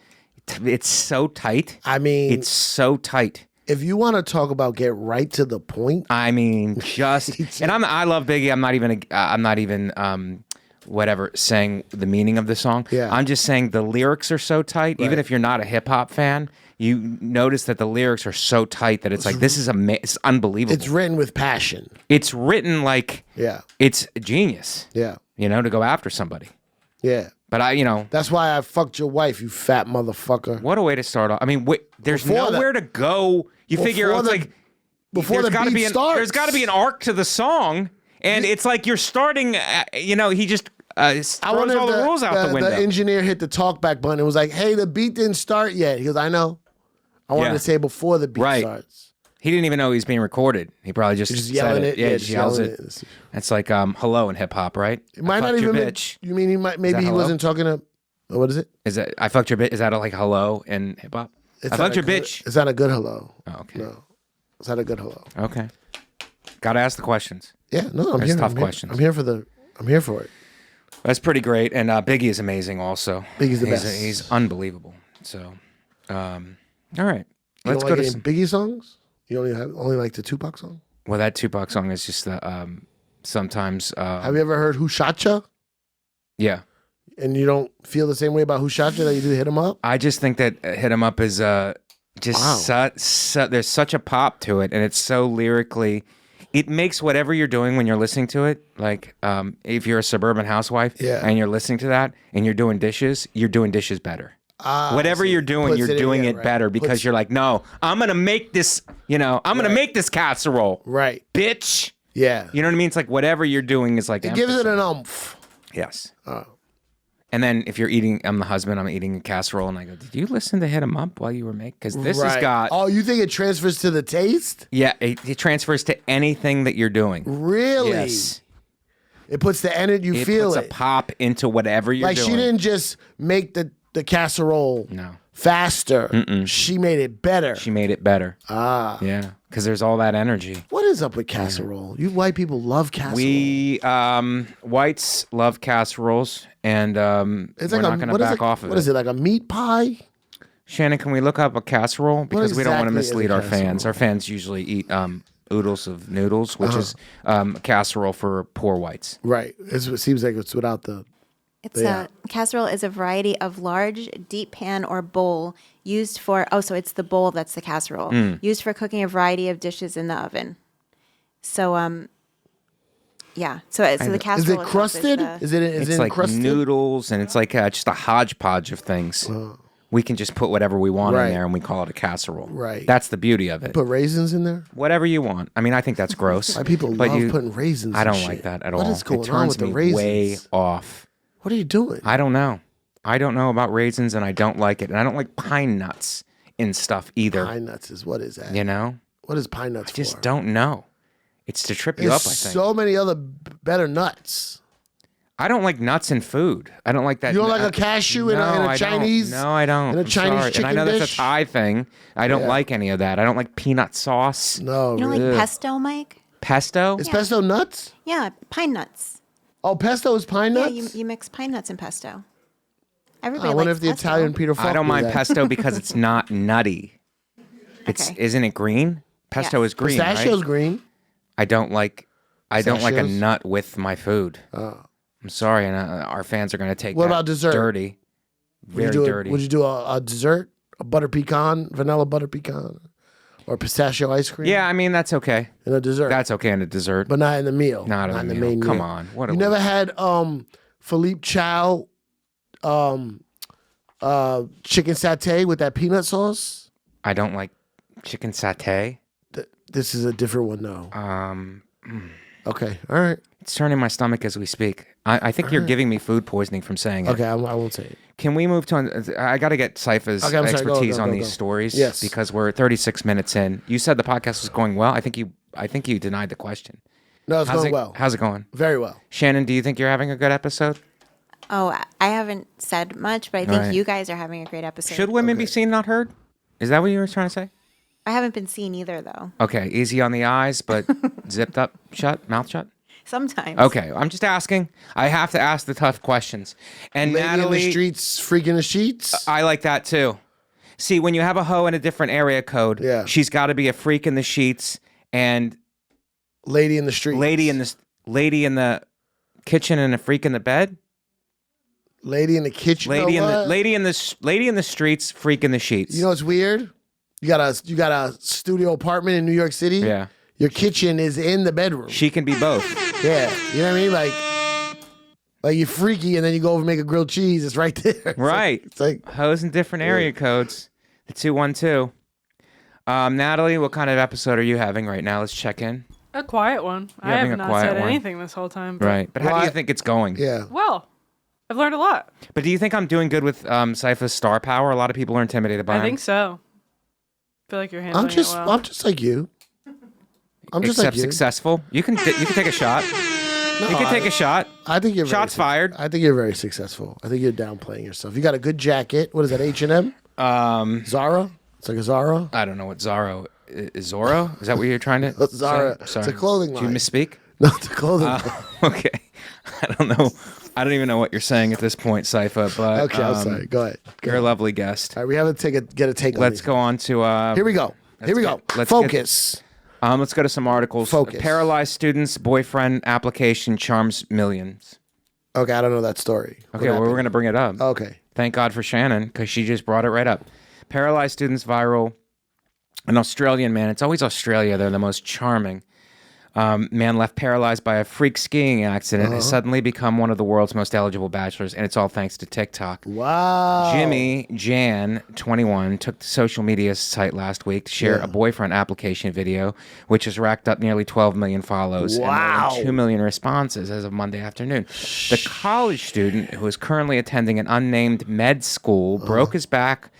it's so tight. I mean, it's so tight. If you want to talk about get right to the point. I mean, just, and I love Biggie. I'm not even whatever saying the meaning of the song. Yeah. I'm just saying the lyrics are so tight. Right. Even if you're not a hip hop fan, you notice that the lyrics are so tight that it's like, this is it's unbelievable. It's written with passion. It's written like, it's genius. Yeah. You know, to go after somebody. Yeah. But that's why I fucked your wife, you fat motherfucker. What a way to start off. I mean, there's nowhere to go. You figure it's like, before the beat starts. There's got to be an arc to the song. And it's like you're starting, he just throws all the rules out the window. The engineer hit the talkback button and was like, hey, the beat didn't start yet. He goes, I know. I wanted to say before the beat starts. He didn't even know he was being recorded. He probably just yelling said it. Yeah, just yells yelling it. It's like hello in hip hop, right? It might not even be. You mean maybe he wasn't talking to, what is it? Is that I fucked your bitch? Is that like hello in hip hop? I fucked your bitch. Is that a good hello? Oh, okay. No. Is that a good hello? Okay. Gotta ask the questions. Yeah, no, I'm here. Tough questions. I'm here for it. That's pretty great. And Biggie is amazing also. Biggie's the best. He's unbelievable. So All right. You Let's don't go like to any Biggie songs? You only like the Tupac song? Well, that Tupac song is just sometimes. Have you ever heard Who Shot Ya? Yeah. And you don't feel the same way about Who Shot Ya that you do Hit 'Em Up? I just think that Hit 'Em Up is just there's such a pop to it, and it's so lyrically. It makes whatever you're doing when you're listening to it, like if you're a suburban housewife and you're listening to that and you're doing dishes better. Whatever you're doing, you're doing it better because you're like, no, I'm going to make this, I'm going to make this casserole. Right. Bitch. Yeah. You know what I mean? It's like whatever you're doing is like. It gives it an oomph. Yes. And then if you're eating, I'm the husband, I'm eating a casserole, and I go, did you listen to Hit 'Em Up while you were making? Because this has got. Oh, you think it transfers to the taste? Yeah, it transfers to anything that you're doing. Really? Yes. It puts the energy, you feel it. It puts a pop into whatever you're doing. Like she didn't just make the casserole faster. She made it better. She made it better. Yeah, because there's all that energy. What is up with casserole? You white people love casserole. We whites love casseroles, and we're not going to back off of it. What is it, like a meat pie? Shannon, can we look up a casserole? Because we don't want to mislead our fans. Our fans usually eat oodles of noodles, which is a casserole for poor whites. Right. It seems like it's without the... Casserole is a variety of large, deep pan or bowl used for... Oh, so it's the bowl that's the casserole. Used for cooking a variety of dishes in the oven. So, yeah. So the casserole... Is it crusted? Is it like crusted? Noodles, and it's like just a hodgepodge of things. We can just put whatever we want in there, and we call it a casserole. Right. That's the beauty of it. Put raisins in there? Whatever you want. I mean, I think that's gross. Why people love putting raisins in I don't shit. like that at all. What is going it on turns with the me raisins? way off. What are you doing? I don't know. I don't know about raisins, and I don't like it. And I don't like pine nuts in stuff either. Pine nuts what is that? You know? What is pine nuts I just don't know. It's to trip you up, I think. So many other better nuts. I don't like nuts in food. I don't like that. You don't like a cashew in a Chinese? No, I don't. In a Chinese chicken and I know dish? that's a Thai thing. I don't like any of that. I don't like peanut sauce. No, You don't like pesto, Mike? Pesto? Is pesto nuts? Yeah, pine nuts. Oh, pesto is pine nuts? Yeah, you mix pine nuts and pesto. Everybody I wonder likes if the pesto. Italian Peter Falk I don't did mind that. pesto because it's not nutty. Isn't it green? Pesto is green, Pistachio's right? green. I don't like a Pistachios? nut with my food. I'm sorry, and our fans are going to take What that about dessert? dirty. Very dirty. Would you do a dessert? A butter pecan, vanilla butter pecan? Or pistachio ice cream? Yeah, I mean, that's okay. In a dessert. That's okay in a dessert. But not in the meal. Not in the main meal. meal. Come on. You never had Philippe Chow chicken satay with that peanut sauce? I don't like chicken satay. This is a different one, though. Okay, all right. It's turning my stomach as we speak. I think you're giving me food poisoning from saying it. Okay, I won't say it. Can we move to... I got to get Cipha's expertise on these stories. Yes. Because we're 36 minutes in. You said the podcast was going well. I think you denied the question. No, it's going well. How's it going? Very well. Shannon, do you think you're having a good episode? Oh, I haven't said much, but I think you guys are having a great episode. Should women be seen, not heard? Is that what you were trying to say? I haven't been seen either, though. Okay, easy on the eyes, but zipped up shut, mouth shut? Sometimes. Okay, I'm just asking. I have to ask the tough questions. And Lady Natalie, in the streets, freak in the sheets. I like that too. See, when you have a hoe in a different area code, she's got to be a freak in the sheets and lady in the streets. Lady in the kitchen and a freak in the bed. Lady in the kitchen. Lady in the streets, freak in the sheets. You know what's weird? You got a studio apartment in New York City. Yeah. Your kitchen is in the bedroom. She can be both. Yeah. You know what I mean? Like you're freaky and then you go over and make a grilled cheese. It's right there. Right. It's like hoes in different area codes. The 212. Natalie, what kind of episode are you having right now? Let's check in. A quiet one. I have not said anything this whole time. But right. But how do you think it's going? Yeah. Well, I've learned a lot. But do you think I'm doing good with Cipha's star power? A lot of people are intimidated by him. I think so. I feel like you're handling it well. I'm just like you. I'm just Except like you. successful. You can take a shot. No, you can take a shot. I think you're shots fired. I think you're very successful. I think you're downplaying yourself. You got a good jacket. What is that? H&M? Zara? It's like a Zara. I don't know what Zara is. Zorro? Is that what you're trying to? Zara. Say? Sorry. It's a clothing line. Did you misspeak? No, it's a clothing line. Okay. I don't know I don't even know what you're saying at this point, Cipha, but Okay, I'm sorry. Go ahead. You're a lovely guest. All right, we have to get a take on Let's these. go on to... Here we go. Let's Focus. Let's go to some articles. Focus. Paralyzed student's boyfriend application charms millions. Okay, I don't know that story. Okay, well, we're going to bring it up. Okay. Thank God for Shannon, because she just brought it right up. Paralyzed student's viral. An Australian man. It's always Australia. They're the most charming. Man left paralyzed by a freak skiing accident has suddenly become one of the world's most eligible bachelors, and it's all thanks to TikTok. Wow. Jimmy Jan, 21, took to social media site last week to share a boyfriend application video, which has racked up nearly 12 million follows and more than 2 million responses as of Monday afternoon. The college student, who is currently attending an unnamed med school, broke his back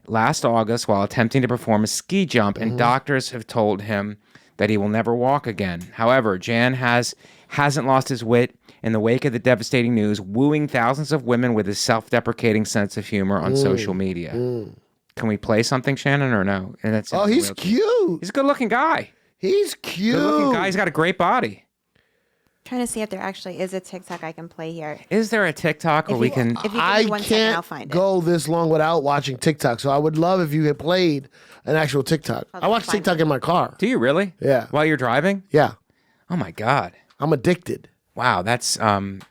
last August while attempting to perform a ski jump, and doctors have told him that he will never walk again. However, Jan hasn't lost his wit in the wake of the devastating news, wooing thousands of women with his self-deprecating sense of humor on social media. Can we play something, Shannon, or no? And that's he's cute. He's a good-looking guy. He's cute. Good-looking guy. He's got a great body. Trying to see if there actually is a TikTok I can play here. Is there a TikTok where we can... If you give me 1 second, I'll find it. Go this long without watching TikTok, so I would love if you had played an actual TTok. I watch TikTok in my car. Do you really? Yeah. While you're driving? Yeah. Oh, my God. I'm addicted. Wow, that's... I'm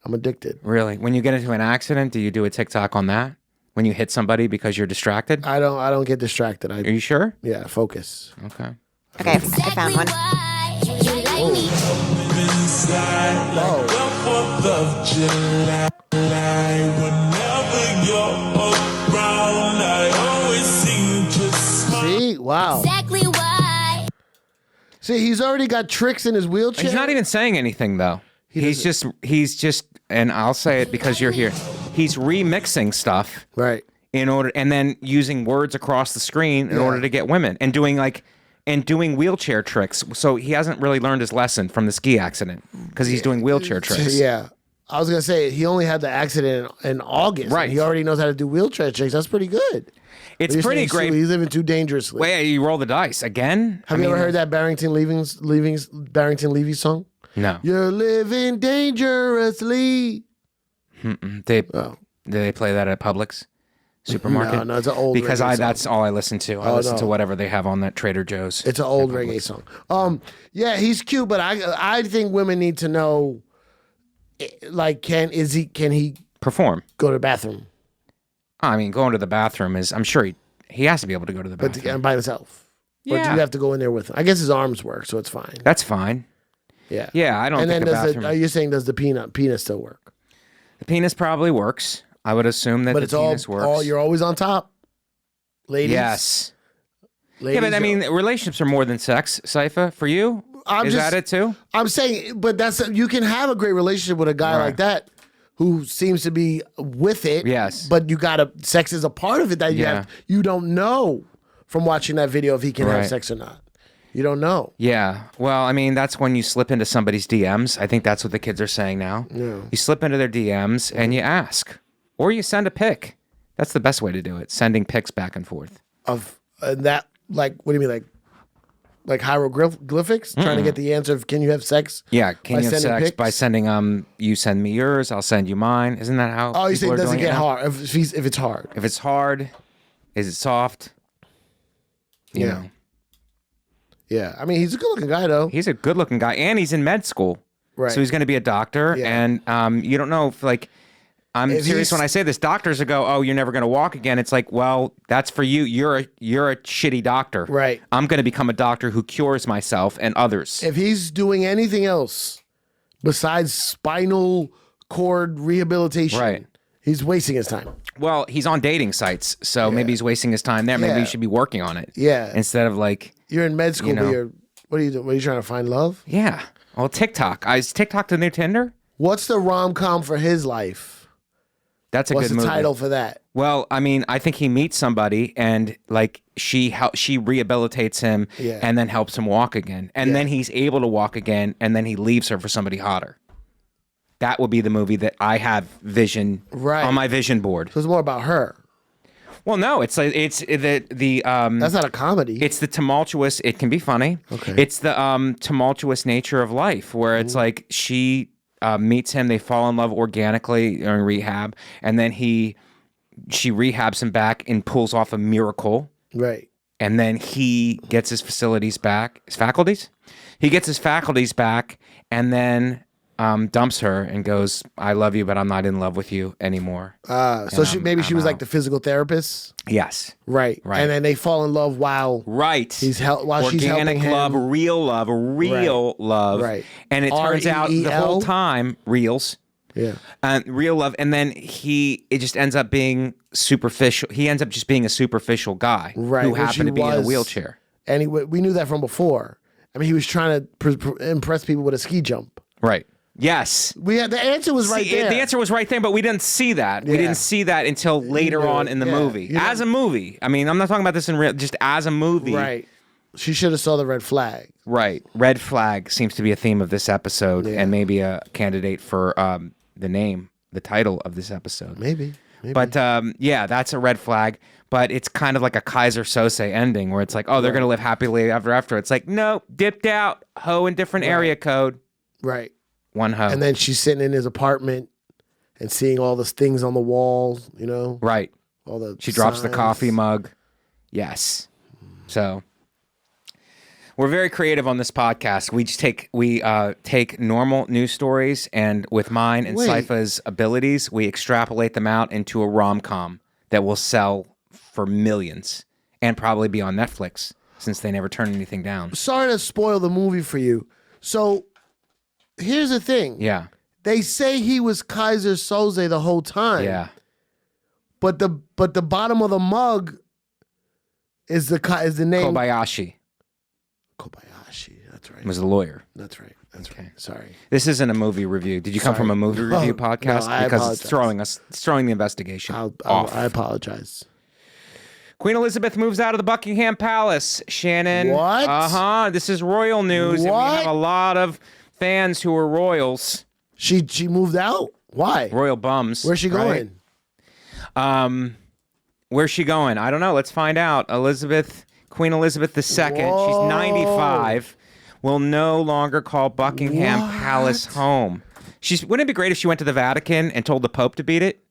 addicted. Really? When you get into an accident, do you do a TikTok on that? When you hit somebody because you're distracted? I don't get distracted. Are you sure? Yeah, focus. Okay. Okay, I found one. See? Wow. Exactly why. See, he's already got tricks in his wheelchair. He's not even saying anything, though. He's just, and I'll say it because you're here. He's remixing stuff. Right. And then using words across the screen in order to get women and doing wheelchair tricks. So he hasn't really learned his lesson from the ski accident because he's doing wheelchair tricks. Yeah. I was going to say, he only had the accident in August. Right. He already knows how to do wheelchair tricks. That's pretty good. It's pretty great. He's living too dangerously. Wait, you roll the dice again? Have you ever heard that Barrington Levy song? No. You're living dangerously. Do they play that at Publix supermarket? No, it's an old because reggae that's all I listen to. I listen to whatever they have on that Trader Joe's. It's an old reggae song. Yeah, he's cute, but I think women need to know, like, can he perform? Go to the bathroom? I mean, going to the bathroom is. I'm sure he has to be able to go to the bathroom, but by himself. Yeah. Or do you have to go in there with him? I guess his arms work, so it's fine. That's fine. Yeah. Yeah, I don't. And think then a bathroom. are you saying does the penis still work? The penis probably works. I would assume that the penis works. You're always on top, ladies. Yes. Ladies, yeah, but I mean, relationships are more than sex, Cipha. For you, is that it too? I'm saying, but you can have a great relationship with a guy like that who seems to be with it. Yes. But sex is a part of it that you don't know from watching that video if he can have sex or not. You don't know. Yeah. Well, I mean, that's when you slip into somebody's DMs. I think that's what the kids are saying now. Yeah. You slip into their DMs and you ask. Or you send a pic. That's the best way to do it. Sending pics back and forth. Of that, like, what do you mean, like hieroglyphics? Trying to get the answer of can you have sex? Yeah, can you have sex pics? by sending you send me yours, I'll send you mine. Isn't that how? Oh, you say it doesn't get now? hard if it's hard. If it's hard, is it soft? You know. Yeah, I mean, he's a good-looking guy, though. He's a good-looking guy, and he's in med school. Right. So he's going to be a doctor, and you don't know if, like, I'm serious when I say this. Doctors will go, oh, you're never going to walk again. It's like, well, that's for you. You're a shitty doctor. Right. I'm going to become a doctor who cures myself and others. If he's doing anything else besides spinal cord rehabilitation, he's wasting his time. Well, he's on dating sites, so maybe he's wasting his time there. Maybe he should be working on it. Yeah. Instead of like... You're in med school, but what are you doing? What are you trying to find love? Yeah. Well, TikTok. Is TikTok the new Tinder? What's the rom-com for his life? That's a good movie. What's the title for that? Well, I mean, I think he meets somebody and like she rehabilitates him and then helps him walk again. And then he's able to walk again and then he leaves her for somebody hotter. That would be the movie that I have on my vision board. So it's more about her. Well, no, it's like it's the that's not a comedy. It's the tumultuous. It can be funny. Okay. It's the tumultuous nature of life, where it's like she meets him. They fall in love organically during rehab, and then she rehabs him back and pulls off a miracle. Right. And then he gets his faculties back. He gets his faculties back, and then dumps her and goes, "I love you, but I'm not in love with you anymore." So she was like the physical therapist. Yes. Right. And then they fall in love while she's helping him. Love, real love, love. Right. And it turns out the whole time, reals. Yeah. Real love. And then it just ends up being superficial. He ends up just being a superficial guy who happened to be in a wheelchair. And we knew that from before. I mean, he was trying to impress people with a ski jump. Right. Yes. The answer was right there. The answer was right there, but we didn't see that. Yeah. We didn't see that until later on in the movie. As a movie. I mean, I'm not talking about this in real, just as a movie. Right. She should have saw the red flag. Right. Red flag seems to be a theme of this episode and maybe a candidate for the title of this episode. Maybe. But that's a red flag. But it's kind of like a Kaiser Sose ending where it's like, oh, they're going to live happily ever after. It's like, no, dipped out, hoe in different area code. Right. One hoe. And then she's sitting in his apartment and seeing all the things on the walls, you know? Right. She drops the signs. coffee mug. Yes. So we're very creative on this podcast. We just take normal news stories, and with mine and Cipha's abilities, we extrapolate them out into a rom-com that will sell for millions and probably be on Netflix since they never turn anything down. Sorry to spoil the movie for you. So here's the thing. Yeah. They say he was Kaiser Soze the whole time. Yeah. But the bottom of the mug is the name Kobayashi. That's right. Was the lawyer. That's right. Okay. Sorry. This isn't a movie review. Did you come from a movie review podcast? No, I because apologize. it's throwing the investigation off. I apologize. Queen Elizabeth moves out of the Buckingham Palace. Shannon. What? This is royal news. What? And we have a lot of fans who are royals. She moved out? Why? Royal bums. Where's she going? Right? Where's she going? I don't know. Let's find out. Queen Elizabeth II. Whoa. She's 95. Will no longer call Buckingham Palace home. Wouldn't it be great if she went to the Vatican and told the Pope to beat it?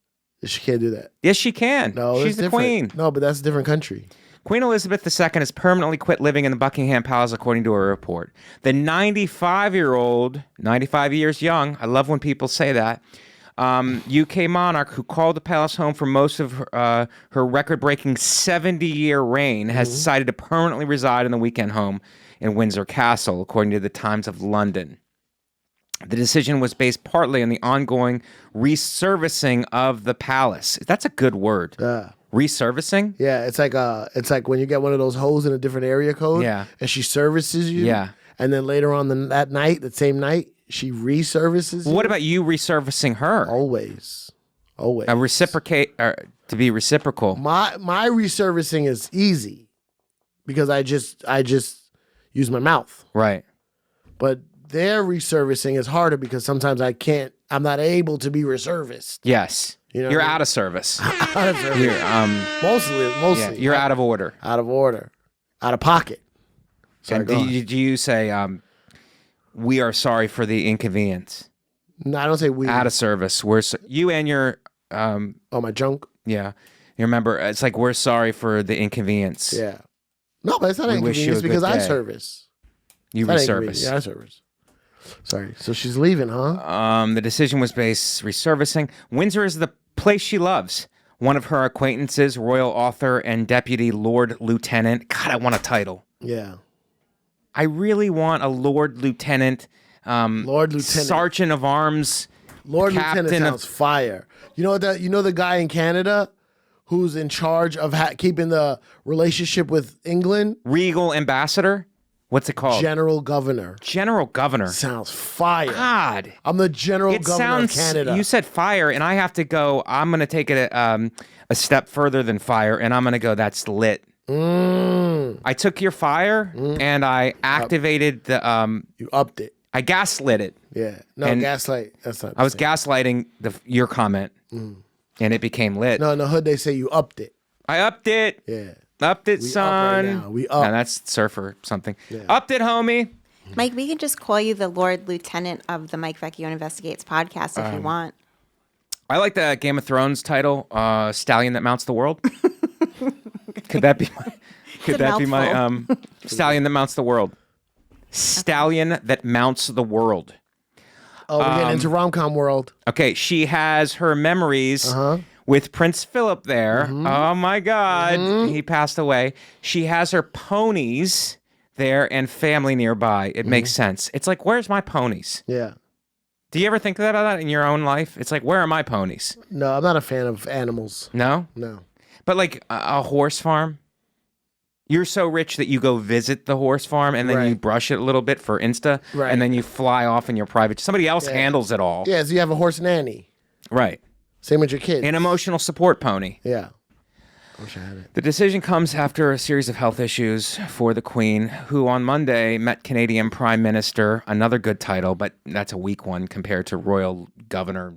She can't do that. Yes, she can. No, she's the different. queen. No, but that's a different country. Queen Elizabeth II has permanently quit living in the Buckingham Palace, according to a report. The 95-year-old, 95 years young, I love when people say that, UK monarch who called the palace home for most of her record-breaking 70-year reign has decided to permanently reside in the weekend home in Windsor Castle, according to the Times of London. The decision was based partly on the ongoing resurfacing of the palace. That's a good word. Resurfacing? Yeah, it's like when you get one of those hoes in a different area code. Yeah. And she services you. Yeah. And then later on that same night, she resurfaces you. What about you resurfacing her? Always. To be reciprocal. My resurfacing is easy because I just use my mouth. Right. But their resurfacing is harder because sometimes I'm not able to be resurfaced. Yes. You know you're out of service. Out of service. You're, mostly. Yeah, you're out of order. Out of order. Out of pocket. Sorry, and do you say, we are sorry for the inconvenience? No, I don't say we. Out of service. You and your... my junk? Yeah. You remember, it's like, we're sorry for the inconvenience. Yeah. No, but it's not an inconvenience because I service. You resurface. Yeah, I service. Sorry. So she's leaving, huh? The decision was based resurfacing. Windsor is the place she loves. One of her acquaintances, royal author and deputy Lord Lieutenant. God, I want a title. Yeah. I really want a Lord Lieutenant. Lord Lieutenant. Sergeant of Arms. Lord Captain Lieutenant sounds fire. You know the guy in Canada who's in charge of keeping the relationship with England? Regal Ambassador? What's it called? General Governor. General Governor. Sounds fire. God. I'm the General Governor of Canada. You said fire, and I have to go, I'm going to take it a step further than fire, and I'm going to go, that's lit. I took your fire, and I activated the... you upped it. I gaslit it. Yeah. No, gaslight. That's not I was gaslighting your comment, and it became lit. No, in the hood, they say you upped it. I upped it. Yeah. Upped it, son. Up right now. We up. Yeah, that's surfer something. Yeah. Upped it, homie. Mike, we can just call you the Lord Lieutenant of the Mike Vecchione Investigates podcast if you want. I like the Game of Thrones title, Stallion That Mounts the World. Could that be my Stallion That Mounts the World? Stallion That Mounts the World. Oh, we're getting into rom-com world. Okay, she has her memories with Prince Philip there. Oh my God, he passed away. She has her ponies there and family nearby. It makes sense. It's like, where's my ponies? Yeah. Do you ever think about that in your own life? It's like, where are my ponies? No, I'm not a fan of animals. No? No. But like a horse farm? You're so rich that you go visit the horse farm and then you brush it a little bit for Insta, and then you fly off in your private. Somebody else handles it all. Yeah, so you have a horse nanny. Right. Same with your kids. An emotional support pony. Yeah. I wish I had it. The decision comes after a series of health issues for the Queen, who on Monday met Canadian Prime Minister, another good title, but that's a weak one compared to Royal Governor,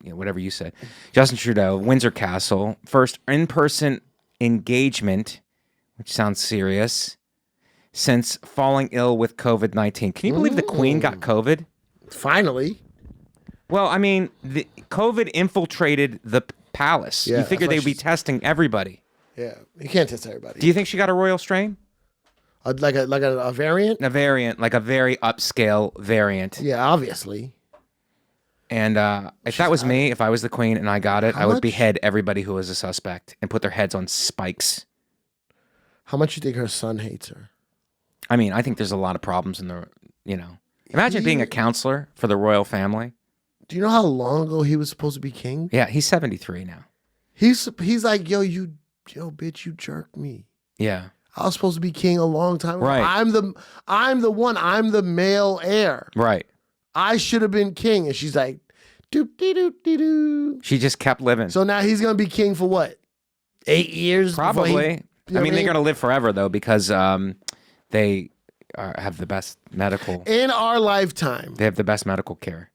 whatever you said, Justin Trudeau, Windsor Castle, first in-person engagement, which sounds serious, since falling ill with COVID-19. Can you believe the Queen got COVID? Finally. Well, I mean, the COVID infiltrated the palace. Yeah, you figure they'd be testing everybody. Yeah, you can't test everybody. Do you think she got a royal strain? Like a variant? A variant, like a very upscale variant. Yeah, obviously. And if that was me, if I was the Queen and I got it, I would behead everybody who was a suspect and put their heads on spikes. How much you think her son hates her? I mean, I think there's a lot of problems in the, Imagine being a counselor for the royal family. Do you know how long ago he was supposed to be king? Yeah, he's 73 now. He's like, yo, bitch, you jerked me. Yeah. I was supposed to be king a long time ago. Right. I'm the male heir. Right. I should have been king. And she's like, doop-dee-doop-dee-doo. She just kept living. So now he's going to be king for what? 8 years? Probably. They're going to live forever, though, because they have the best medical. In our lifetime. They have the best medical care.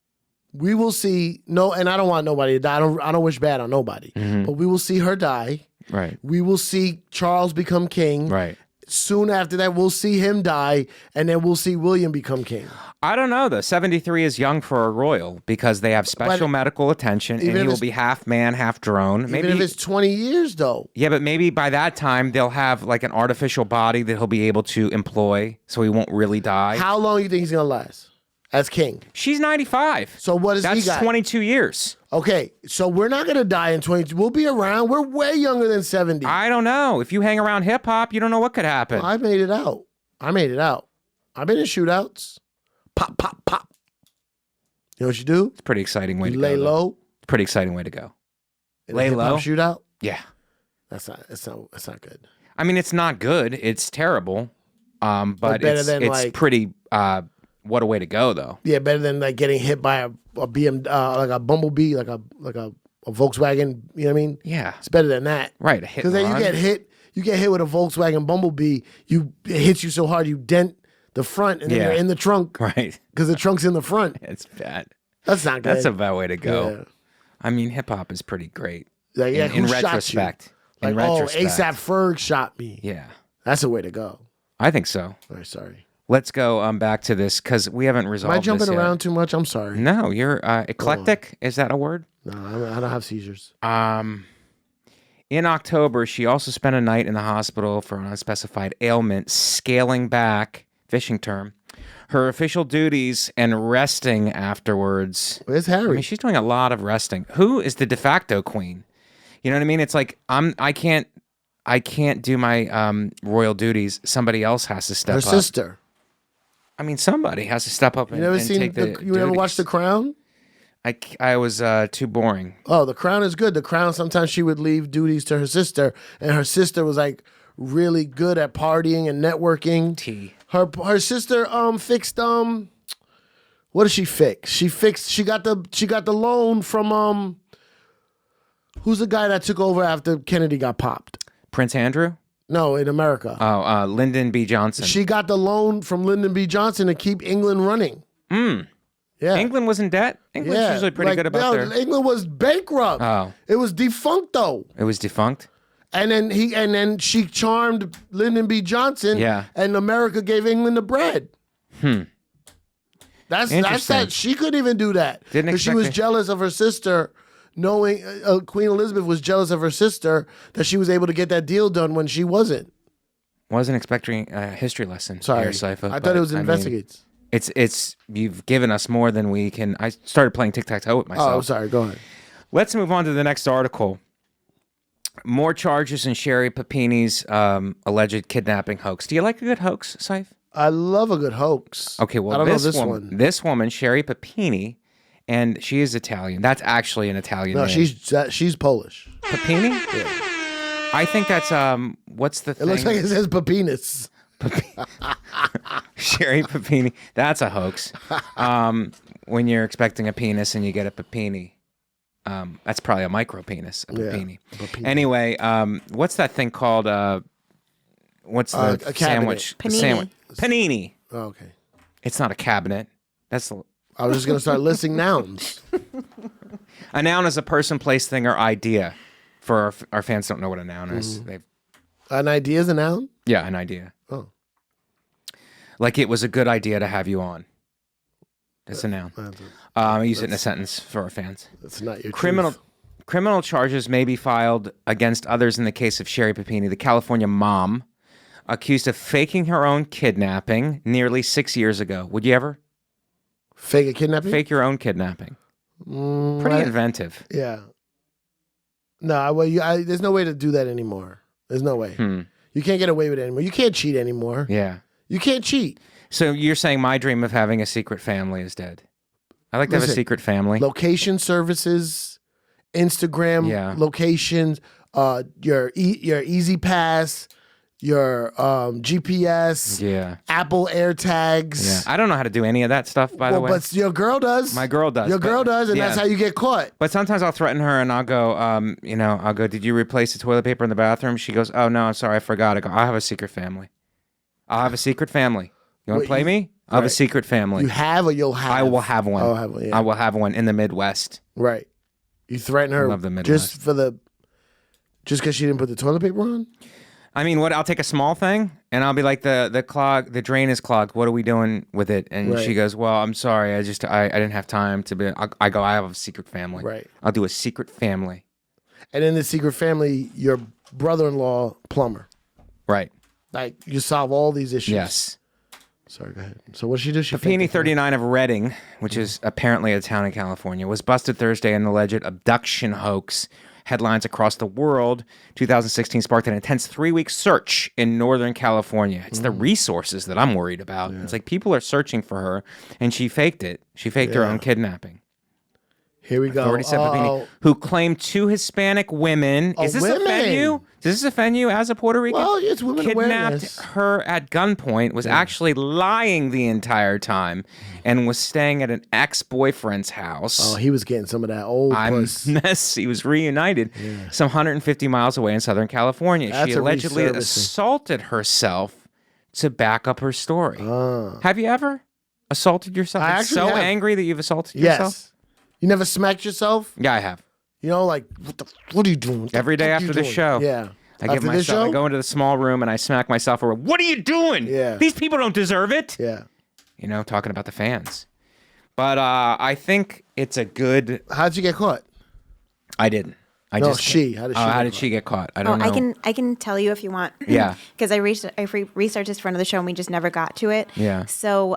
We will see, and I don't want nobody to die. I don't wish bad on nobody. But we will see her die. Right. We will see Charles become king. Right. Soon after that, we'll see him die, and then we'll see William become king. I don't know, though. 73 is young for a royal because they have special medical attention, and he will be half man, half drone. Even if it's 20 years, though. Yeah, but maybe by that time, they'll have like an artificial body that he'll be able to employ, so he won't really die. How long do you think he's going to last as king? She's 95. So what does he got? That's 22 years. Okay, so we're not going to die in 22. We'll be around. We're way younger than 70. I don't know. If you hang around hip-hop, you don't know what could happen. Well, I made it out. I've been in shootouts. Pop, pop, pop. You know what you do? It's a pretty exciting way to go. Lay low. It's a pretty exciting way to go. Lay low? Shootout? Yeah. That's not good. I mean, it's not good. It's terrible. But it's pretty... what a way to go, though. Yeah, better than like getting hit by a BM, like a Bumblebee, like a Volkswagen. You know what I mean? Yeah, it's better than that. Right, a hit. Because then you get hit with a Volkswagen Bumblebee. It hits you so hard you dent the front, and then you're in the trunk. Right, because the trunk's in the front. It's bad. That's not good. That's a bad way to go. Yeah. I mean, hip hop is pretty great. Like, yeah, in retrospect. Like, ASAP Ferg shot me. Yeah, that's the way to go. I think so. All right, sorry. Let's go back to this because we haven't resolved this yet. Am I jumping around too much? I'm sorry. No, you're eclectic. Is that a word? No, I don't have seizures. In October, she also spent a night in the hospital for an unspecified ailment, scaling back, fishing term, her official duties and resting afterwards. Where's Harry? I mean, she's doing a lot of resting. Who is the de facto queen? You know what I mean? It's like I can't do my royal duties. Somebody else has to step up. Her sister. I mean, somebody has to step up and take the duties. You ever watched The Crown? I was too boring. Oh, The Crown is good. The Crown, sometimes she would leave duties to her sister, and her sister was like really good at partying and networking. Her sister fixed what did she fix? She got the loan from who's the guy that took over after Kennedy got popped? Prince Andrew? No, in America. Oh, Lyndon B. Johnson. She got the loan from Lyndon B. Johnson to keep England running. Yeah. England was in debt? England's usually pretty good about their... England was bankrupt. Oh. It was defunct, though. It was defunct? And then she charmed Lyndon B. Johnson. Yeah. And America gave England the bread. That's that. She couldn't even do that because she was jealous of her sister. Knowing Queen Elizabeth was jealous of her sister that she was able to get that deal done when she wasn't. Wasn't expecting a history lesson. Sorry, here, Cipha, I thought it was Investigates. It's you've given us more than we can. I started playing tic-tac-toe with myself. Oh, sorry. Go ahead. Let's move on to the next article. More charges in Sherri Papini's alleged kidnapping hoax. Do you like a good hoax, Cipha? I love a good hoax. Okay, well, I don't know this one. This woman, Sherri Papini, and she is Italian. That's actually an Italian name. She's Polish. Papini? Yeah. I think that's what's the thing? It looks like it says Papinis. Sherri Papini. That's a hoax. When you're expecting a penis and you get a Papini. That's probably a micro penis, a Papini. Anyway, what's that thing called? What's the sandwich? Panini. Panini. Oh, okay. It's not a cabinet. I was just going to start listing nouns. A noun is a person, place, thing, or idea. For our fans don't know what a noun is. An idea is a noun? Yeah, an idea. Oh. Like it was a good idea to have you on. That's a noun. I use it in a sentence for our fans. That's not your Criminal charges may be filed against others in the case of Sherri Papini, the California mom, accused of faking her own kidnapping nearly 6 years ago. Would you ever? Fake a kidnapping? Fake your own kidnapping. Pretty inventive. Yeah. No, well, there's no way to do that anymore. There's no way. You can't get away with it anymore. You can't cheat anymore. Yeah. You can't cheat. So you're saying my dream of having a secret family is dead? I like to have a secret family. Location services, Instagram locations, your Easy Pass, your GPS, Apple AirTags. Yeah, I don't know how to do any of that stuff, by the way. But your girl does. My girl does. Your girl does, and that's how you get caught. But sometimes I'll threaten her, and I'll go, I'll go, did you replace the toilet paper in the bathroom? She goes, oh, no, I'm sorry, I forgot. I go, I'll have a secret family. I'll have a secret family. You want to play me? I'll have a secret family. You have or you'll have? I will have one. I'll have one, yeah. I will have one in the Midwest. Right. You threaten her I love the Midwest. just because she didn't put the toilet paper on? I mean, I'll take a small thing and I'll be like, the drain is clogged. What are we doing with it? And she goes, well, I'm sorry. I didn't have time to be. I go, I have a secret family. Right. I'll do a secret family. And in the secret family, your brother-in-law, plumber. Right. Like, you solve all these issues. Yes. Sorry, go ahead. So what did she do? Papini, 39, of Redding, which is apparently a town in California, was busted Thursday in an alleged abduction hoax. Headlines across the world. 2016 sparked an intense 3-week search in Northern California. It's the resources that I'm worried about. Yeah. It's like people are searching for her, and she faked it. She faked her own kidnapping. Here we go. Papini, who claimed 2 Hispanic women. Is this offend you? Does this offend you as a Puerto Rican? Well, it's women kidnapped awareness. her at gunpoint, was actually lying the entire time, and was staying at an ex-boyfriend's house. Oh, he was getting some of that old puss. He was reunited some 150 miles away in Southern California. That's she allegedly assaulted herself to back up her story. Have you ever assaulted yourself? I actually have. Angry that you've assaulted yourself? Yes. You never smacked yourself? Yeah, I have. You know, like, what are you doing? Every day after the show. Yeah. I go into the small room and I smack myself over, what are you doing? Yeah. These people don't deserve it. Yeah. Talking about the fans. But I think it's a good... How'd you get caught? I didn't. How did she get caught? I don't know. I can tell you if you want. Yeah. Because I researched this for another show and we just never got to it. Yeah. So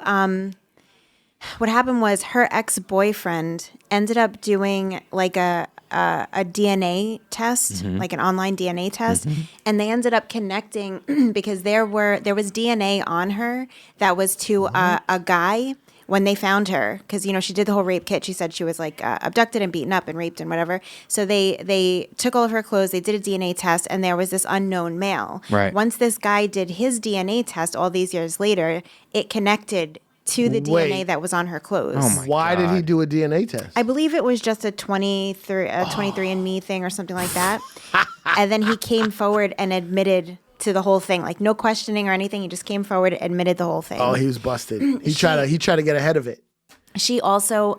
what happened was her ex-boyfriend ended up doing like a DNA test, like an online DNA test, and they ended up connecting because there was DNA on her that was to a guy when they found her, because she did the whole rape kit. She said she was like abducted and beaten up and raped and whatever. So they took all of her clothes, they did a DNA test, and there was this unknown male. Right. Once this guy did his DNA test all these years later, it connected to the DNA that was on her clothes. Oh my Why God. did he do a DNA test? I believe it was just a 23andMe thing or something like that. And then he came forward and admitted to the whole thing, like no questioning or anything. He just came forward and admitted the whole thing. Oh, he was busted. He tried to get ahead of it. She also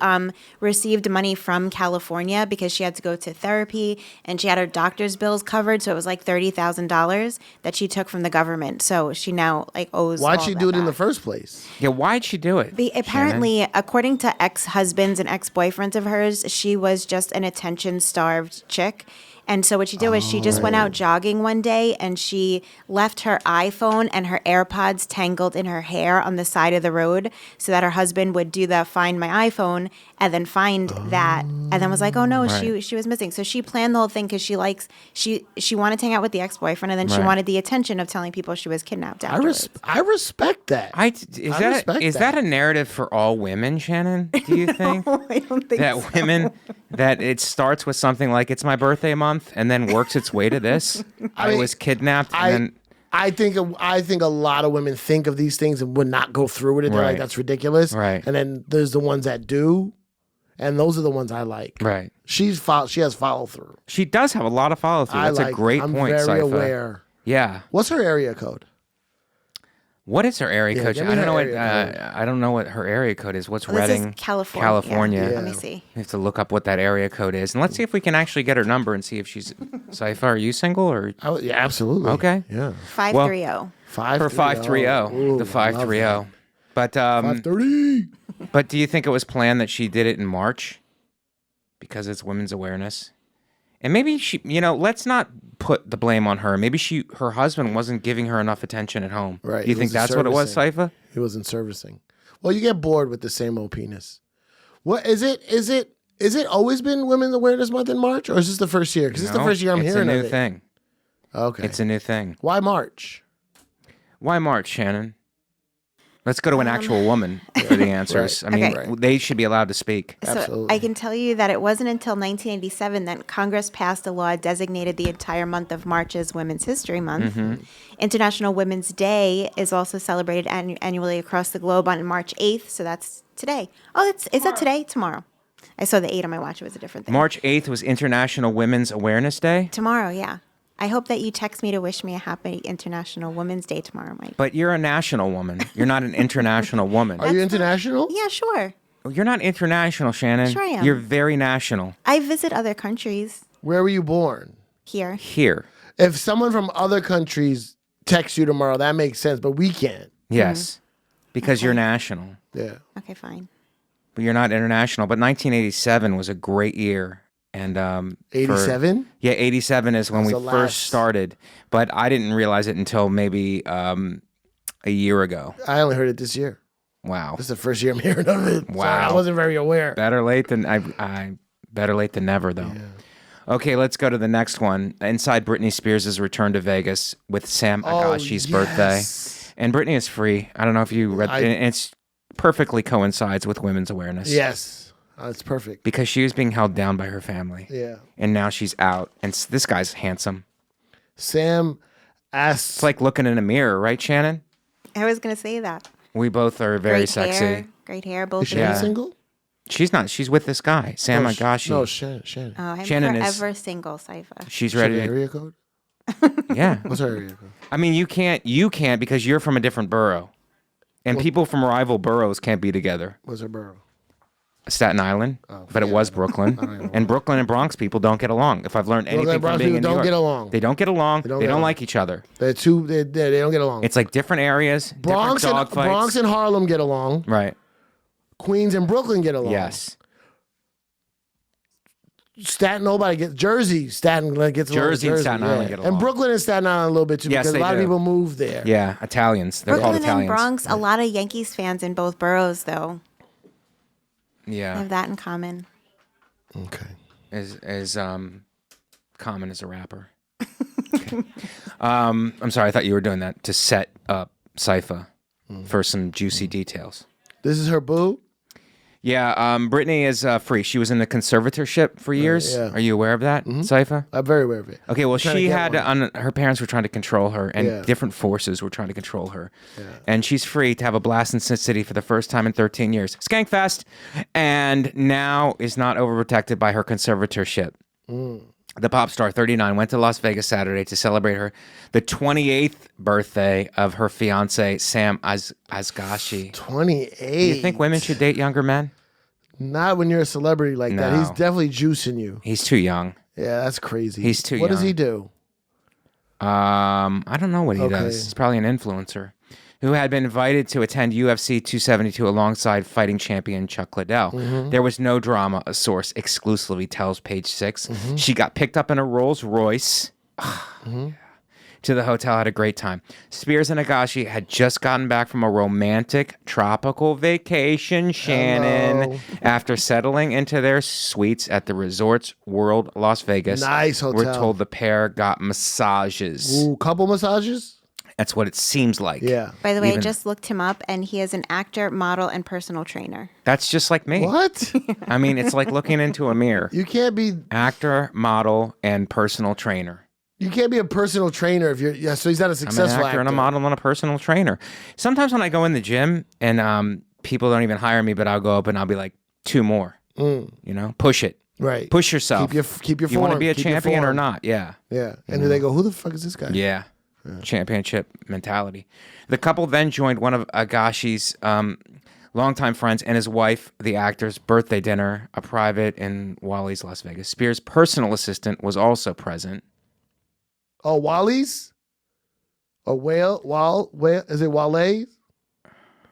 received money from California because she had to go to therapy, and she had her doctor's bills covered. So it was like $30,000 that she took from the government. So she now owes. Why'd she do it back. in the first place? Yeah, why'd she do it? Apparently, according to ex-husbands and ex-boyfriends of hers, she was just an attention-starved chick. And so what she did was she just went out jogging one day, and she left her iPhone and her AirPods tangled in her hair on the side of the road so that her husband would do the find my iPhone and then find that, and then was like, oh no, she was missing. So she planned the whole thing because she wanted to hang out with the ex-boyfriend, and then she wanted the attention of telling people she was kidnapped afterwards. I respect that. Is that a narrative for all women, Shannon? Do you think? No, I don't think that so. women that it starts with something like it's my birthday month and then works its way to this? I was kidnapped and then. I think a lot of women think of these things and would not go through with it. They're like, that's ridiculous. Right. And then there's the ones that do, and those are the ones I like. Right. She has follow through. She does have a lot of follow through. That's a great I'm point, very Cipha. aware. Yeah. What's her area code? What is her area code? give me I don't her know what area code. I don't know what her area code is. What's This Reading? is California. California. Let me see. We have to look up what that area code is, and let's see if we can actually get her number and see if she's. Cipha, are you single or? Yeah, absolutely. Okay. Yeah. 530. Her 530, the 530. But 530. But do you think it was planned that she did it in March because it's Women's Awareness? And maybe she, let's not put the blame on her. Maybe her husband wasn't giving her enough attention at home. Right. Do you think that's what it was, Cipha? He wasn't servicing. Well, you get bored with the same old penis. What is it? Is it always been Women's Awareness Month in March, or is this the first year? Because it's the first year I'm hearing of it. It's a new thing. Okay. It's a new thing. Why March? Why March, Shannon? Let's go to an actual woman for the answers. Right. I mean, they should be allowed to speak. So Absolutely. I can tell you that it wasn't until 1987 that Congress passed a law designated the entire month of March as Women's History Month. Mm-hmm. International Women's Day is also celebrated annually across the globe on March 8th, so that's today. Oh, is that today? Tomorrow. I saw the 8 on my watch. It was a different thing. March 8th was International Women's Awareness Day? Tomorrow, yeah. I hope that you text me to wish me a happy International Women's Day tomorrow, Mike. But you're a national woman. You're not an international woman. Are you international? Yeah, sure. You're not international, Shannon. Sure I am. You're very national. I visit other countries. Where were you born? Here. Here. If someone from other countries texts you tomorrow, that makes sense, but we can't. Yes. Because you're national. Yeah. Okay, fine. But you're not international. But 1987 was a great year. And 87? Yeah, 87 is when we That's the first last. started. But I didn't realize it until maybe a year ago. I only heard it this year. Wow. This is the first year I'm hearing of it. Wow. Sorry, I wasn't very aware. Better late than better late than never, though. Yeah. Okay, let's go to the next one. Inside Brittney Spears' return to Vegas with Sam Agashi's birthday. And Brittney is free. I don't know if you read it. It's perfectly coincides with Women's Awareness. Yes. It's perfect. Because she was being held down by her family. Yeah. And now she's out. And this guy's handsome. Sam asks. It's like looking in a mirror, right, Shannon? I was going to say that. We both are very Great sexy. Hair, great hair, both Is of Shannon them. single? She's not. She's with this guy, Sam Agashi. No, Shannon. Oh, I'm Shannon is- forever single, Cipha. She's Is her ready to. area code? Yeah. What's her area code? I mean, you can't because you're from a different borough. And people from rival boroughs can't be together. What's her borough? Staten Island, but it was Brooklyn. And Brooklyn and Bronx people don't get along. If I've learned anything from being in New York, don't get along. They don't get along. They get don't along. like each other. They don't get along. It's like different areas, Bronx different dog fights. Bronx and Harlem get along. Right. Queens and Brooklyn get along. Yes. Jersey, Staten gets along. Jersey and Staten Island get along. And Brooklyn and Staten Island a little bit too, Yes, because a they lot of do. people move there. Yeah, Italians. They're called Brooklyn Italians. and Bronx, a lot of Yankees fans in both boroughs, though. Yeah. Have that in common. Okay. As common as a rapper. Okay. I'm sorry, I thought you were doing that to set up Cipha for some juicy details. This is her boo? Yeah, Brittney is free. She was in the conservatorship for years. yeah. Are you aware of that, Cipha? I'm very aware of it. Okay, well, Trying to she get had her parents were trying to control her, and Yeah. different forces were trying to control her. Yeah. And she's free to have a blast in Sin City for the first time in 13 years. Skankfest! And now is not overprotected by her conservatorship. The pop star, 39, went to Las Vegas Saturday to celebrate the 28th birthday of her fiance, Sam Agassi. 28. Do you think women should date younger men? Not when you're a celebrity like that. He's definitely juicing you. He's too young. Yeah, that's crazy. He's too young. What does he do? I don't know what he does. He's probably an influencer who had been invited to attend UFC 272 alongside fighting champion Chuck Liddell. There was no drama, a source exclusively tells Page Six. She got picked up in a Rolls Royce to the hotel, had a great time. Spears and Nagashi had just gotten back from a romantic tropical vacation, Shannon, after settling into their suites at the Resorts World Las Vegas. Nice hotel. We're told the pair got massages. Ooh, couple massages? That's what it seems like. Yeah. By the way, I just looked him up, and he is an actor, model, and personal trainer. That's just like me. What? I mean, it's like looking into a mirror. You can't be actor, model, and personal trainer. You can't be a personal trainer if you're. Yeah, so he's not a successful I'm an actor and a model and a personal trainer. Sometimes when I go in the gym and people don't even hire me, but I'll go up and I'll be like, 2 more. You know, push it. Right. Push yourself. Keep your form. You want to be a champion or not? Yeah. Yeah. And then they go, who the fuck is this guy? Yeah. Championship mentality. The couple then joined one of Agashi's longtime friends and his wife, the actor's birthday dinner, a private in Wally's Las Vegas. Spears' personal assistant was also present. Oh, Wally's? Or where is it Wale?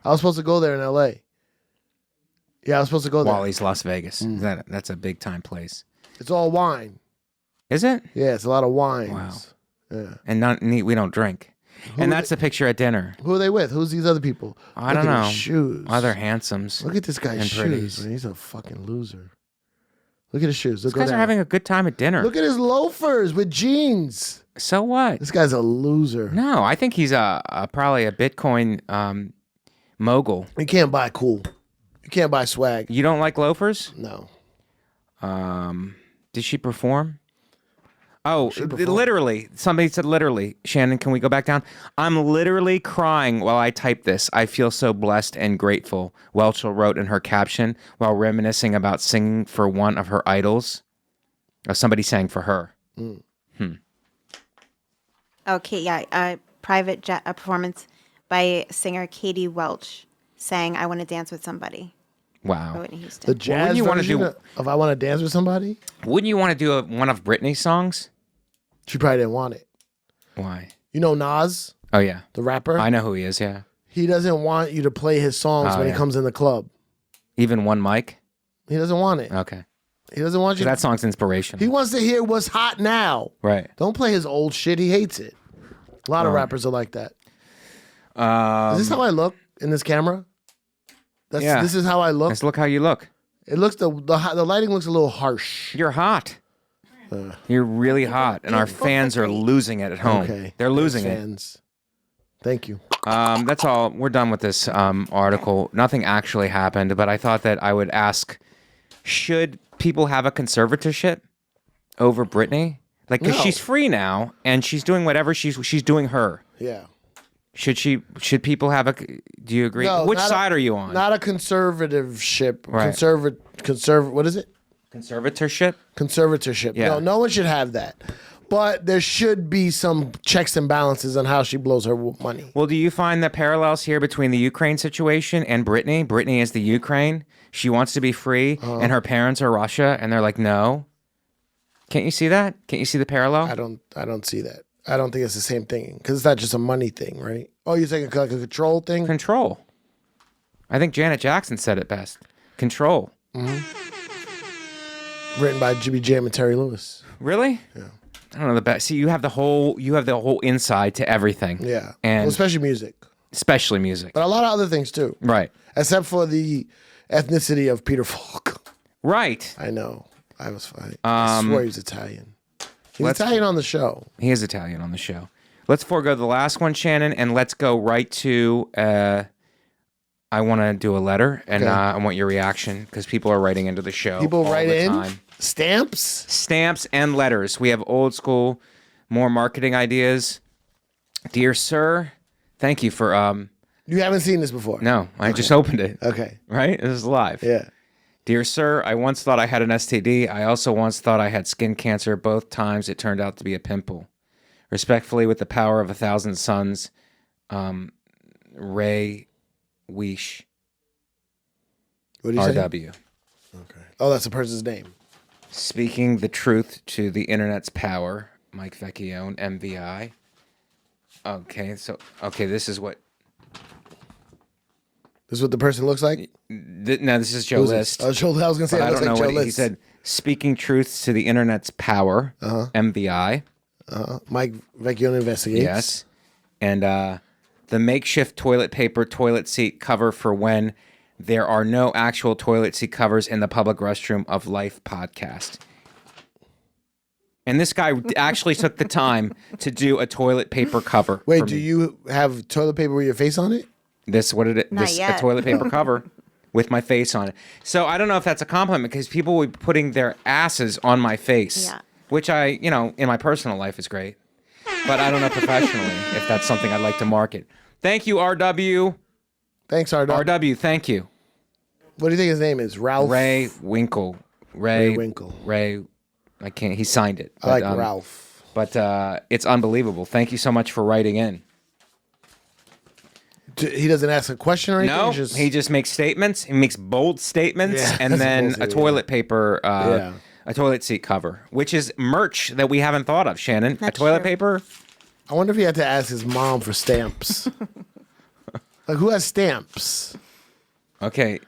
I was supposed to go there in LA. Yeah, I was supposed to go there. Wally's Las Vegas. That's a big time place. It's all wine. Is it? Yeah, it's a lot of wines. Wow. Yeah. And we don't drink. And that's the picture at dinner. Who are they with? Who's these other people? I don't know. Look at his shoes. Other handsomes. Look at this guy's shoes. Man, he's a fucking loser. Look at his shoes. These guys are having a good time at dinner. Look at his loafers with jeans. So what? This guy's a loser. No, I think he's probably a Bitcoin mogul. You can't buy cool. You can't buy swag. You don't like loafers? No. Did she perform? Oh, literally. Somebody said literally. Shannon, can we go back down? I'm literally crying while I type this. I feel so blessed and grateful, Welchel wrote in her caption while reminiscing about singing for one of her idols. Somebody sang for her. Okay, yeah. A private jet performance by singer Katie Welch saying, I want to dance with somebody. Wow. Whitney Houston. The jazz version of I Want to Dance with Somebody? Wouldn't you want to do one of Brittney's songs? She probably didn't want it. Why? You know Nas? Oh, yeah. The rapper? I know who he is, yeah. He doesn't want you to play his songs when he comes in the club. Even one mic? He doesn't want it. Okay. He doesn't want you. That song's inspirational. He wants to hear what's hot now. Right. Don't play his old shit. He hates it. A lot of rappers are like that. Is this how I look in this camera? This is how I look. Let's look how you look. It looks the lighting looks a little harsh. You're hot. You're really hot, and our fans are losing it at home. Okay. They're losing it. Thank you. That's all. We're done with this article. Nothing actually happened, but I thought that I would ask, should people have a conservatorship over Brittney? Like, because she's free now, and she's doing whatever she's doing her. Yeah. Should people have a, do you agree? No, Which side are you on? Not a conservativeship. Right. What is it? Conservatorship? Conservatorship. Yeah. No one should have that. But there should be some checks and balances on how she blows her money. Well, do you find the parallels here between the Ukraine situation and Brittney? Brittney is the Ukraine. She wants to be free, and her parents are Russia, and they're like, no. Can't you see that? Can't you see the parallel? I don't see that. I don't think it's the same thing because it's not just a money thing, right? Oh, you're saying like a control thing? Control. I think Janet Jackson said it best. Control. Written by Jimmy Jam and Terry Lewis. Really? Yeah. I don't know the best. See, you have the whole inside to everything. Yeah. And especially music. Especially music. But a lot of other things too. Right. Except for the ethnicity of Peter Falk. Right. I know. I was funny. I swear he's Italian. He's Italian on the show. He is Italian on the show. Let's forego the last one, Shannon, and let's go right to I want to do a letter, and I want your reaction because people are writing into the show. People all write the in time. Stamps and letters. We have old school, more marketing ideas. Dear sir, thank you for You haven't seen this before? No, I just opened it. Okay. Right? This is live. Yeah. Dear sir, I once thought I had an STD. I also once thought I had skin cancer. Both times it turned out to be a pimple. Respectfully, with the power of 1,000 suns, Ray Weish. What do you RW. Okay. Oh, that's the person's name. Speaking the truth to the internet's power, Mike Vecchione, MVI. Okay, this is what... This is what the person looks like? No, this is Joe List. I was going to say, I don't know Joe what List. he said. Speaking truths to the internet's power, MVI. Mike Vecchione Investigates. Yes. And the makeshift toilet paper toilet seat cover for when there are no actual toilet seat covers in the public restroom of Life podcast. And this guy actually took the time to do a toilet paper cover. Wait, do you have toilet paper with your face on it? Not A toilet paper cover with my face on it. So I don't know if that's a compliment because people will be putting their asses on my face. Yeah. Which in my personal life is great. But I don't know professionally if that's something I'd like to market. Thank you, RW. Thanks, RW. RW, thank you. What do you think his name is? Ralph? Ray Winkle. Ray Winkle. Ray, I can't, he signed it. I like Ralph. But it's unbelievable. Thank you so much for writing in. He doesn't ask a question or anything? No, he just makes statements. He makes bold statements, and then a toilet paper, a toilet seat cover, which is merch that we haven't thought of, Shannon. That's a toilet true. paper. I wonder if he had to ask his mom for stamps. Like, who has stamps? Okay.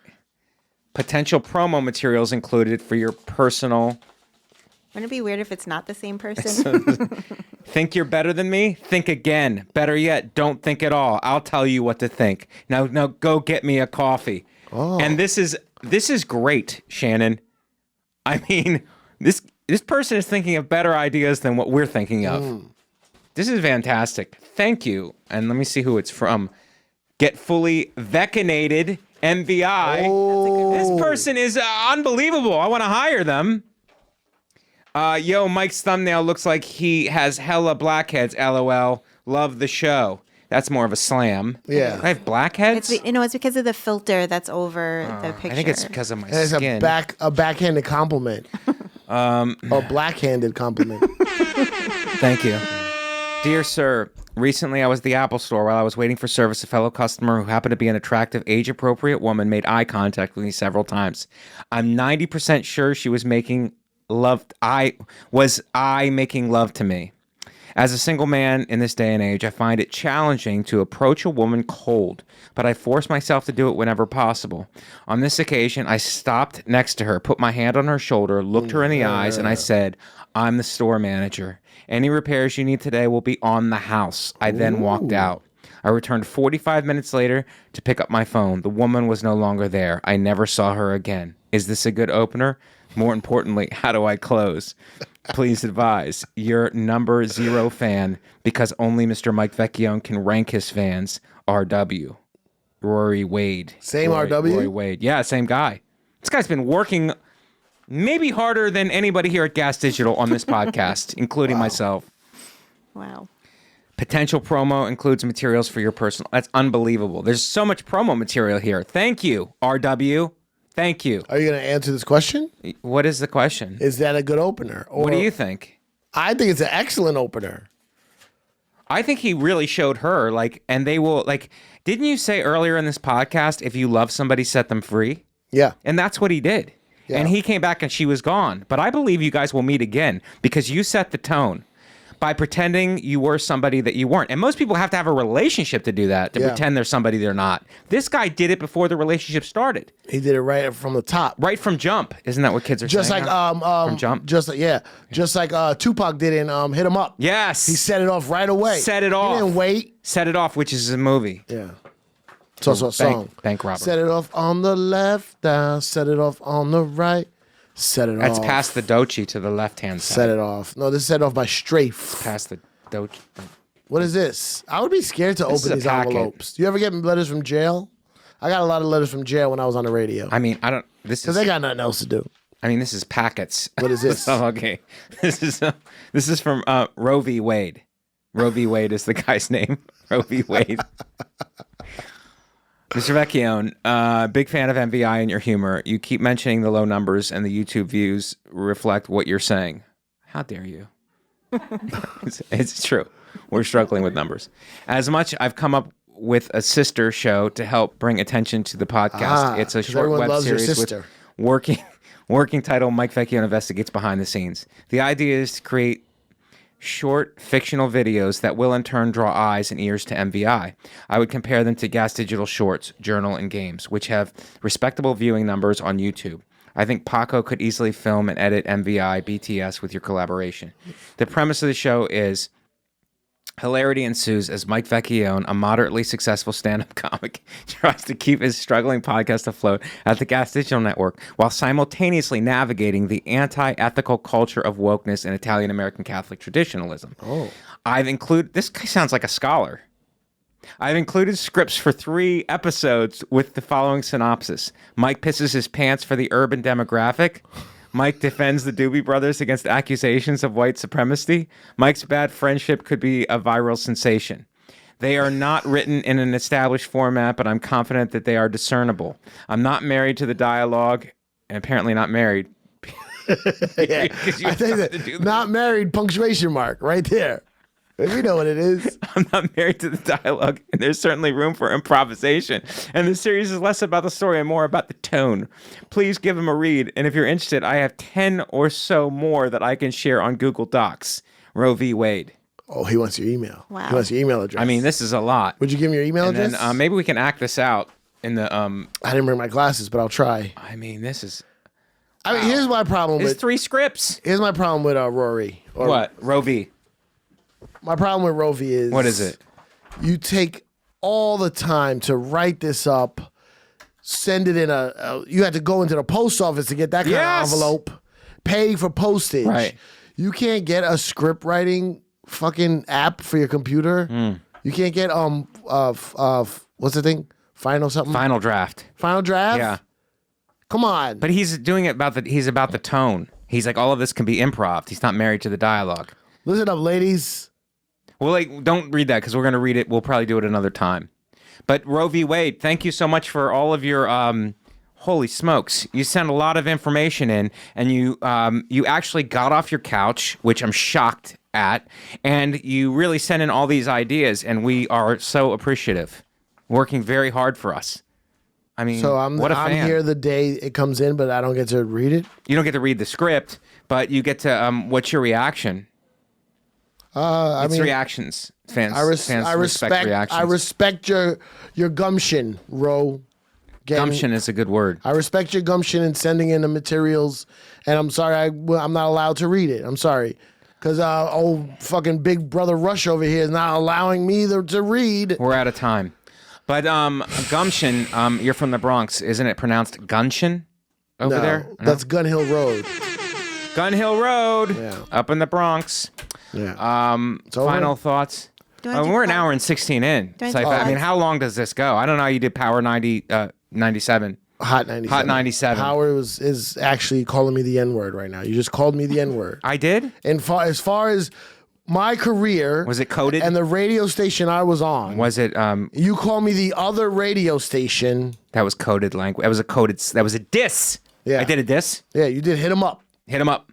Potential promo materials included for your personal... Wouldn't it be weird if it's not the same person? Think you're better than me? Think again. Better yet, don't think at all. I'll tell you what to think. Now go get me a coffee. Oh. And this is great, Shannon. I mean, this person is thinking of better ideas than what we're thinking of. This is fantastic. Thank you. And let me see who it's from. Get fully vaccinated, MVI. Oh. This person is unbelievable. I want to hire them. Mike's thumbnail looks like he has hella blackheads, LOL. Love the show. That's more of a slam. Yeah. I have blackheads? It's because of the filter that's over the picture. I think it's because of my It's skin. a backhanded compliment. Or black-handed compliment. Thank you. Dear sir, recently I was at the Apple store while I was waiting for service. A fellow customer who happened to be an attractive, age-appropriate woman made eye contact with me several times. I'm 90% sure she was making love. Making love to me. As a single man in this day and age, I find it challenging to approach a woman cold, but I force myself to do it whenever possible. On this occasion, I stopped next to her, put my hand on her shoulder, looked her in the eyes, and I said, I'm the store manager. Any repairs you need today will be on the house. I then walked out. I returned 45 minutes later to pick up my phone. The woman was no longer there. I never saw her again. Is this a good opener? More importantly, how do I close? Please advise. Your number 0 fan, because only Mr. Mike Vecchione can rank his fans. RW. Rory Wade. RW? Rory Wade. Yeah, same guy. This guy's been working maybe harder than anybody here at Gas Digital on this podcast, including myself. Wow. Potential promo includes materials for your personal... That's unbelievable. There's so much promo material here. Thank you, RW. Thank you. Are you going to answer this question? What is the question? Is that a good opener? Or, what do you think? I think it's an excellent opener. I think he really showed her, and they will, didn't you say earlier in this podcast, if you love somebody, set them free? Yeah. And that's what he did. Yeah. And he came back and she was gone. But I believe you guys will meet again because you set the tone by pretending you were somebody that you weren't. And most people have to have a relationship to do that, to pretend they're somebody they're not. This guy did it before the relationship started. He did it right from the top. Right from jump. Isn't that what kids are just saying? From jump? Just like Tupac did in Hit 'Em Up. Yes. He set it off right away. Set it off. He didn't wait. Set it off, which is a movie. Yeah. It's also a song. Bank robber. Set it off on the left, down. Set it off on the right. Set it off. That's past the Dochi to the left-hand side. Set it off. No, this is set off by Strafe. Past the Dochi. What is this? I would be scared to open these envelopes. Do you ever get letters from jail? I got a lot of letters from jail when I was on the radio. I mean, I don't... Because they got nothing else to do. I mean, this is packets. What is this? Oh, okay. This is from Roe v. Wade. Roe v. Wade is the guy's name. Roe v. Wade. Mr. Vecchione, big fan of MVI and your humor. You keep mentioning the low numbers and the YouTube views reflect what you're saying. How dare you? It's true. We're struggling with numbers. As much, I've come up with a sister show to help bring attention to the podcast. It's a short web series with Working title, Mike Vecchione Investigates behind the scenes. The idea is to create short fictional videos that will in turn draw eyes and ears to MVI. I would compare them to Gas Digital Shorts, Journal, and Games, which have respectable viewing numbers on YouTube. I think Paco could easily film and edit MVI, BTS with your collaboration. The premise of the show is hilarity ensues as Mike Vecchione, a moderately successful stand-up comic, tries to keep his struggling podcast afloat at the Gas Digital Network while simultaneously navigating the anti-ethical culture of wokeness and Italian-American Catholic traditionalism. Oh. This guy sounds like a scholar. I've included scripts for 3 episodes with the following synopsis. Mike pisses his pants for the urban demographic. Mike defends the Doobie Brothers against accusations of white supremacy. Mike's bad friendship could be a viral sensation. They are not written in an established format, but I'm confident that they are discernible. I'm not married to the dialogue, and apparently not married. Yeah, I think that not married, punctuation mark, right there. We know what it is. I'm not married to the dialogue, and there's certainly room for improvisation. And the series is less about the story and more about the tone. Please give him a read, and if you're interested, I have 10 or so more that I can share on Google Docs. Roe v. Wade. Oh, he wants your email. Wow. He wants your email address. I mean, this is a lot. Would you give him your email address? Then, maybe we can act this out in the... I didn't bring my glasses, but I'll try. I mean, this is... I mean, here's my problem It's with... 3 scripts. Here's my problem with Rory. What? Roe v. My problem with Roe v. is... What is it? You take all the time to write this up, send it in you had to go into the post office to get that kind of envelope, pay for postage. Right. You can't get a script writing fucking app for your computer. You can't get what's the thing? Final something? Final draft. Final draft? Yeah. Come on. But he's doing it he's about the tone. He's like, all of this can be improv. He's not married to the dialogue. Listen up, ladies. Well, don't read that because we're going to read it. We'll probably do it another time. But Roe v. Wade, thank you so much for all of your, holy smokes. You sent a lot of information in, and you actually got off your couch, which I'm shocked at, and you really sent in all these ideas, and we are so appreciative. Working very hard for us. I mean, so what a fan. I'm here the day it comes in, but I don't get to read it? You don't get to read the script, but you get to, what's your reaction? Reactions. Fans respect reactions. I respect your gumption, Ro. Gumption is a good word. I respect your gumption in sending in the materials, and I'm sorry I'm not allowed to read it. I'm sorry. Because old fucking Big Brother Rush over here is not allowing me to read. We're out of time. But gumption, you're from the Bronx. Isn't it pronounced gunshin over there? No, that's Gun Hill Road. Gun Hill Road, yeah. Up in the Bronx. Yeah. Final thoughts? We're an hour and 16 in. I mean, how long does this go? I don't know how you did Power 97. Hot 97. Hot 97. Power is actually calling me the N-word right now. You just called me the N-word. I did? And as far as my career... Was it coded? And the radio station I was on... Was it... You call me the other radio station... That was coded language. That was a diss. Yeah. I did a diss? Yeah, you did hit him up. Hit him up.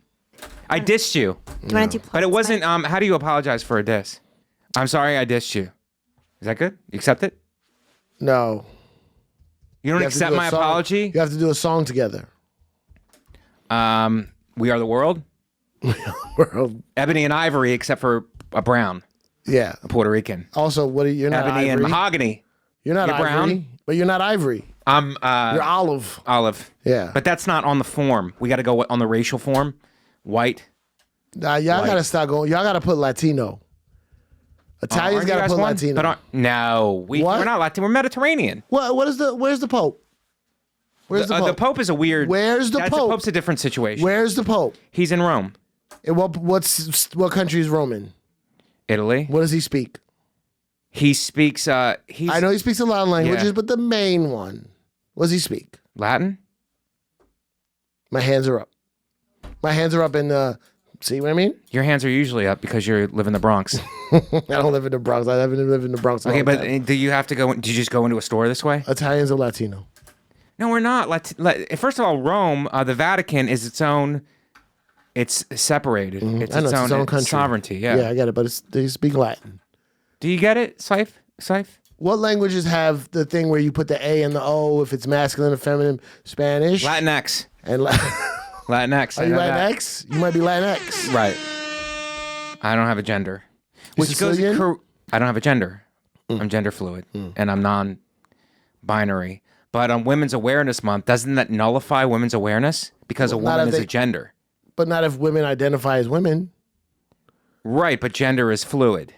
I dissed you. Do you want to do but it wasn't... how do you apologize for a diss? I'm sorry I dissed you. Is that good? You accept it? No. You don't accept my apology? You have to do a song together. We Are the World? World. Ebony and Ivory, except for a brown. Yeah. A Puerto Rican. Also, you're not Ebony ivory. and Mahogany. You're not Ivory, brown, but you're not ivory. I'm you're olive. Olive. Yeah. But that's not on the form. We got to go on the racial form. White. Y'all got to start going. Y'all got to put Latino. Italians got to put Latino. But no, we're not Latino. We're Mediterranean. Where's the Pope? Where's the Pope? The Pope is a weird. Where's the Pope? The Pope's a different situation. Where's the Pope? He's in Rome. And what country is Rome in? Italy. What does he speak? He speaks. I know he speaks a lot of languages, but the main one. What does he speak? Latin. My hands are up. My hands are up in. See what I mean? Your hands are usually up because you live in the Bronx. I don't live in the Bronx. I haven't lived in the Bronx. Okay, but do you have to go? Do you just go into a store this way? Italians are Latino. No, we're not. First of all, Rome, the Vatican is its own. It's separated. Mm-hmm. It's its own country. Sovereignty. Yeah. Yeah, I get it. But they speak Latin. Do you get it, Cypher? What languages have the thing where you put the A and the O if it's masculine or feminine? Spanish, Latinx, and Latinx. Are you Latinx? You might be Latinx. Right. I don't have a gender. Which Sicilian? I don't have a gender. I'm gender fluid, and I'm non-binary. But on Women's Awareness Month, doesn't that nullify women's awareness? Because a woman is a gender. But not if women identify as women. Right, but gender is fluid.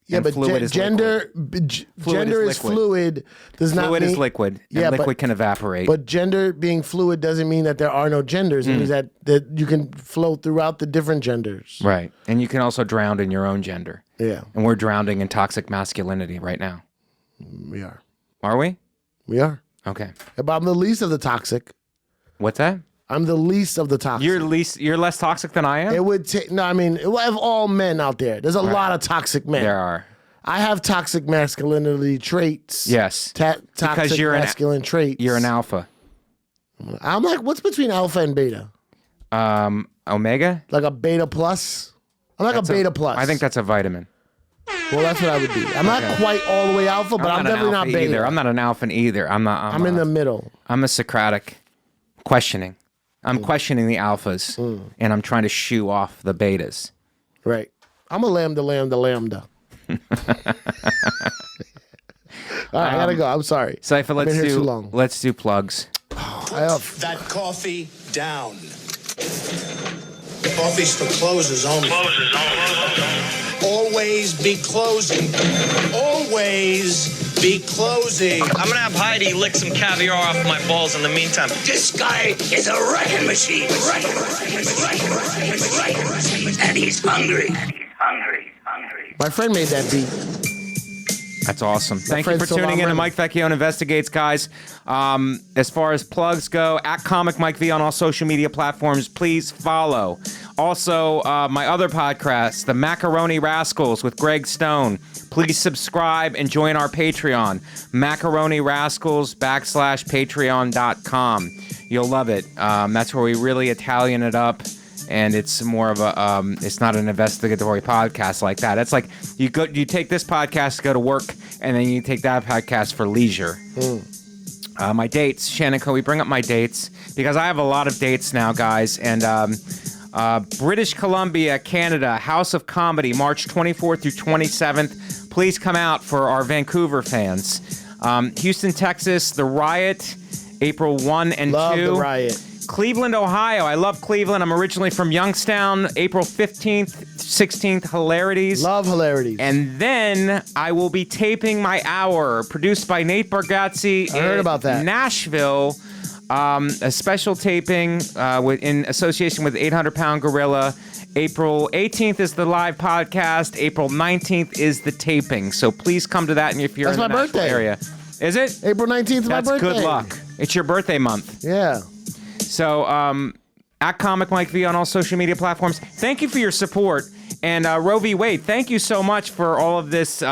Yeah, and but fluid is gender is fluid does not mean... Fluid is liquid, and liquid can evaporate. But gender being fluid doesn't mean that there are no genders. It means that you can flow throughout the different genders. Right, and you can also drown in your own gender. Yeah. And we're drowning in toxic masculinity right now. We are. Are we? We are. Okay. But I'm the least of the toxic. What's that? I'm the least of the toxic. You're less toxic than I am? It would take... No, I mean, of all men out there, there's a lot of toxic men. There are. I have toxic masculinity traits. Yes. Toxic masculine traits. You're an alpha. I'm like, what's between alpha and beta? Omega? Like a beta plus? I'm like a beta plus. I think that's a vitamin. Well, that's what I would be. I'm not quite all the way alpha, but I'm definitely not beta. Either. I'm not an alpha either. I'm in the middle. I'm a Socratic questioning. I'm questioning the alphas, and I'm trying to shoo off the betas. Right. I'm a lambda. All right, I gotta go. I'm sorry. Cypher, let's do plugs. Put that coffee down. Coffee's for closers only. Always be closing. Always be closing. I'm gonna have Heidi lick some caviar off my balls in the meantime. This guy is a wrecking machine. And he's hungry. My friend made that beat. That's awesome. Thank you for tuning in to Mike Vecchione Investigates, guys. As far as plugs go, at Comic Mike V on all social media platforms, please follow. Also, my other podcast, The Macaroni Rascals with Greg Stone. Please subscribe and join our Patreon, Macaroni Rascals /patreon.com. You'll love it. That's where we really Italian it up. And it's more of a, it's not an investigatory podcast like that. It's like you take this podcast to go to work, and then you take that podcast for leisure. My dates, Shannon, can we bring up my dates? Because I have a lot of dates now, guys. And British Columbia, Canada, House of Comedy, March 24th through 27th. Please come out for our Vancouver fans. Houston, Texas, The Riot, April 1 and 2. Love The Riot. Cleveland, Ohio. I love Cleveland. I'm originally from Youngstown. April 15th, 16th, Hilarities. Love Hilarities. And then I will be taping my hour, produced by Nate Bargatze. I heard about that. Nashville. A special taping in association with 800 Pound Gorilla. April 18th is the live podcast. April 19th is the taping. So please come to that if you're in the Nashville area. Is it? April 19th is my birthday. That's good luck. It's your birthday month. Yeah. So, at Comic Mike V on all social media platforms. Thank you for your support. And Roe v. Wade, thank you so much for all of this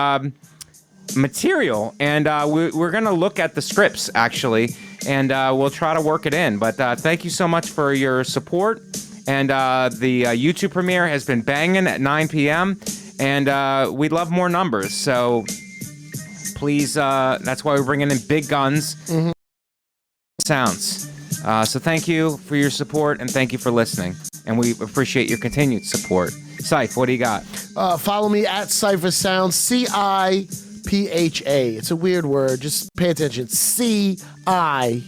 material. And we're going to look at the scripts, actually, and we'll try to work it in. But thank you so much for your support. And the YouTube premiere has been banging at 9 p.m. And we'd love more numbers. So please, that's why we're bringing in big guns. Sounds. So thank you for your support, and thank you for listening. And we appreciate your continued support. Cypher, what do you got? Follow me at Cypher Sounds, Cipha. It's a weird word. Just pay attention. Cipha,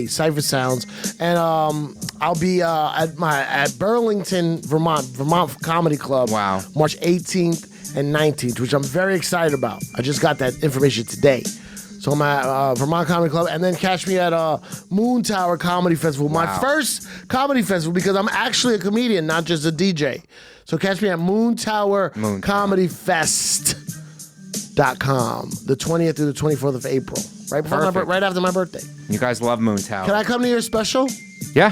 Cypher Sounds. And I'll be at Burlington, Vermont Comedy Club. Wow. March 18th and 19th, which I'm very excited about. I just got that information today. So I'm at Vermont Comedy Club, and then catch me at Moon Tower Comedy Festival, my first comedy festival, because I'm actually a comedian, not just a DJ. So catch me at Moon Tower Comedy Fest.com, the 20th through the 24th of April, right after my birthday. You guys love Moon Tower. Can I come to your special? Yeah.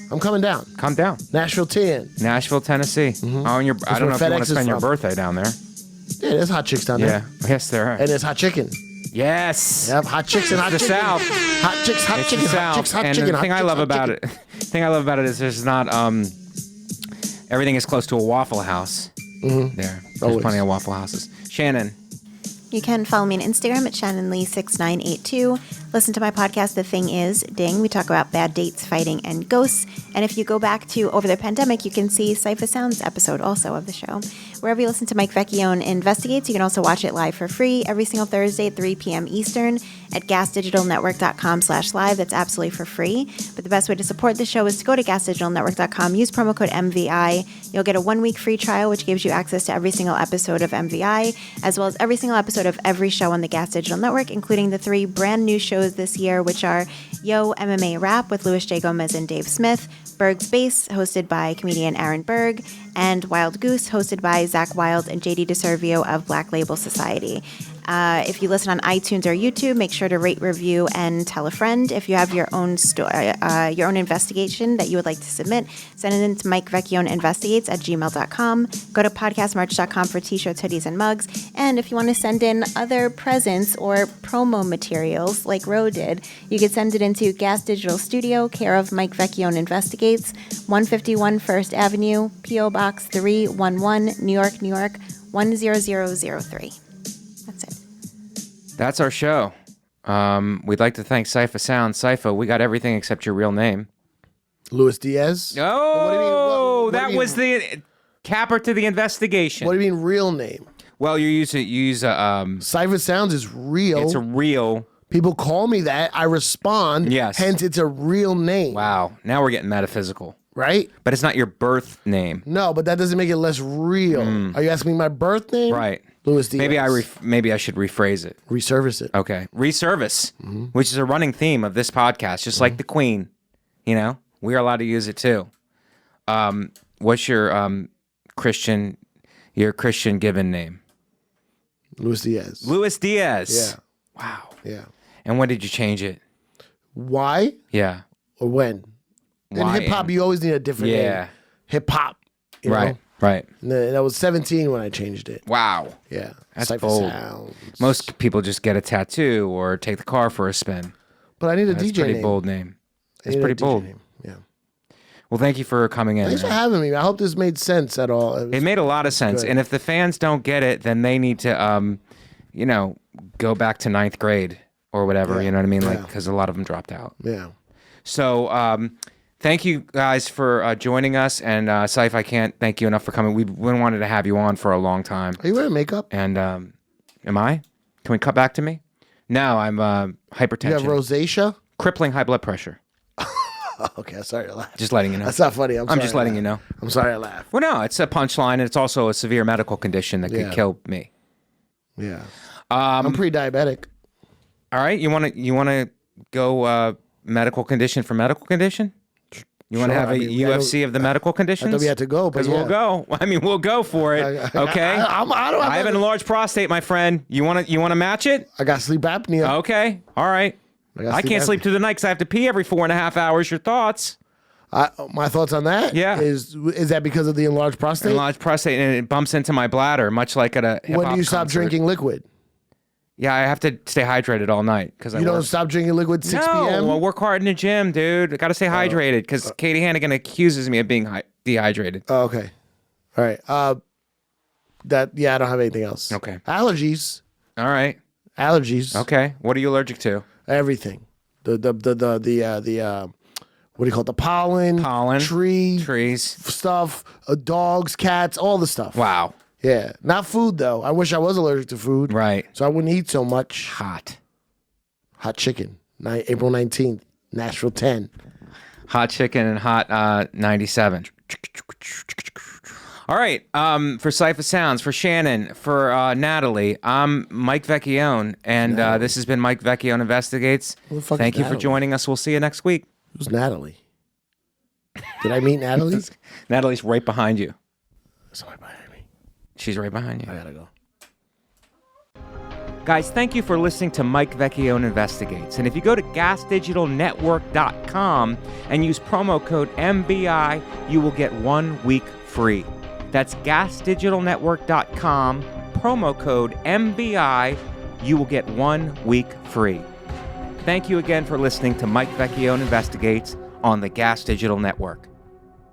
I'm coming down. Come down. Nashville, Tennessee. Oh, and I don't know if you want to spend your birthday down there. Yeah, there's hot chicks down there. Yeah. Yes, there are. And there's hot chicken. Yes. Yep, hot chicks and hot chicken. The South. Hot chicks, hot chicken, hot chicks, hot chicken. And the thing I love about it is there's not everything is close to a Waffle House. There's plenty of Waffle Houses. Shannon. You can follow me on Instagram at ShannonLee6982. Listen to my podcast, The Thing Is, Ding. We talk about bad dates, fighting, and ghosts. And if you go back to over the pandemic, you can see Cipha Sounds episode also of the show. Wherever you listen to Mike Vecchione Investigates, you can also watch it live for free every single Thursday at 3 p.m. Eastern at gasdigitalnetwork.com/live. That's absolutely for free. But the best way to support the show is to go to gasdigitalnetwork.com, use promo code MVI. You'll get a 1-week free trial, which gives you access to every single episode of MVI, as well as every single episode of every show on the Gas Digital Network, including the 3 brand new shows this year, which are Yo MMA Rap with Louis J. Gomez and Dave Smith, Berg's Bass, hosted by comedian Aaron Berg, and Wild Goose, hosted by Zach Wild and JD DeServio of Black Label Society. If you listen on iTunes or YouTube, make sure to rate, review, and tell a friend. If you have your own your own investigation that you would like to submit, send it in to MikeVecchioneInvestigates at gmail.com. Go to podcastmerch.com for t-shirts, hoodies, and mugs. And if you want to send in other presents or promo materials like Ro did, you can send it into Gas Digital Studio, care of Mike Vecchione Investigates, 151 First Avenue, P.O. Box 311, New York, New York, 10003. That's it. That's our show. We'd like to thank Cipha Sounds. Cipha, we got everything except your real name. Luis Diaz? Oh, that was the capper to the investigation. What do you mean real name? Well, you use Cipha Sounds is real. It's a real. People call me that. I respond. Yes. Hence, it's a real name. Wow. Now we're getting metaphysical. Right? But it's not your birth name. No, but that doesn't make it less real. Are you asking me my birth name? Right. Louis Diaz. Maybe I should rephrase it. Reservice it. Okay. Reservice, which is a running theme of this podcast, just like the Queen. You know, we are allowed to use it too. What's your Christian given name? Luis Diaz. Luis Diaz. Yeah. Wow. Yeah. And when did you change it? Why? Yeah. Or when? Why In hip hop, you always need a different name. Hip hop. Right. Right. And I was 17 when I changed it. Wow. Yeah. That's Cipha bold. Sounds. Most people just get a tattoo or take the car for a spin. But I need a That's DJ pretty name. bold name. It's I need pretty a DJ bold. name. Yeah. Well, thank you for coming in. Thanks for having me. I hope this made sense at all. It made a lot of sense. good. And if the fans don't get it, then they need to, go back to 9th grade or whatever. You know what I mean? Like, because a lot of them dropped out. Yeah. So, thank you guys for joining us. And Cypher, I can't thank you enough for coming. We wanted to have you on for a long time. Are you wearing makeup? And am I? Can we cut back to me? No, I'm hypertension. You have rosacea? Crippling high blood pressure. Okay, sorry to laugh. Just letting you know. That's not funny. I'm just letting you know. I'm sorry I laughed. Well, no, it's a punchline, and it's also a severe medical condition that could kill me. Yeah. I'm pre-diabetic. All right, you want to go medical condition for medical condition? You want to have a UFC of the medical conditions? I thought we had to go, but we'll go. I mean, we'll go for it. Okay. I have an enlarged prostate, my friend. You want to match it? I got sleep apnea. Okay. All right. I can't sleep through the night because I have to pee every 4.5 hours. Your thoughts? My thoughts on that? Yeah. Is that because of the enlarged prostate? Enlarged prostate, and it bumps into my bladder, much like at a hip-hop When do you stop concert. drinking liquid? Yeah, I have to stay hydrated all night because You don't stop drinking liquid 6 p.m.? No, I work hard in the gym, dude. I got to stay hydrated because Katie Hannigan accuses me of being dehydrated. Oh, okay. All right. I don't have anything else. Okay. Allergies. All right. Allergies. Okay. What are you allergic to? Everything. The what do you call it? The pollen. Trees. Stuff. Dogs, cats, all the stuff. Wow. Yeah. Not food though. I wish I was allergic to food. Right. So I wouldn't eat so much. Hot chicken. April 19th. Nashville 10. Hot chicken and hot 97. All right. For Cipha Sounds, for Shannon, for Natalie, I'm Mike Vecchione, and this has been Mike Vecchione Investigates. Thank you for joining us. We'll see you next week. Who's Natalie? Did I meet Natalie? Natalie's right behind you. Somebody behind me. She's right behind you. I gotta go. Guys, thank you for listening to Mike Vecchione Investigates. And if you go to gasdigitalnetwork.com and use promo code MBI, you will get 1 week free. That's gasdigitalnetwork.com, promo code MBI, you will get 1 week free. Thank you again for listening to Mike Vecchione Investigates on the Gas Digital Network.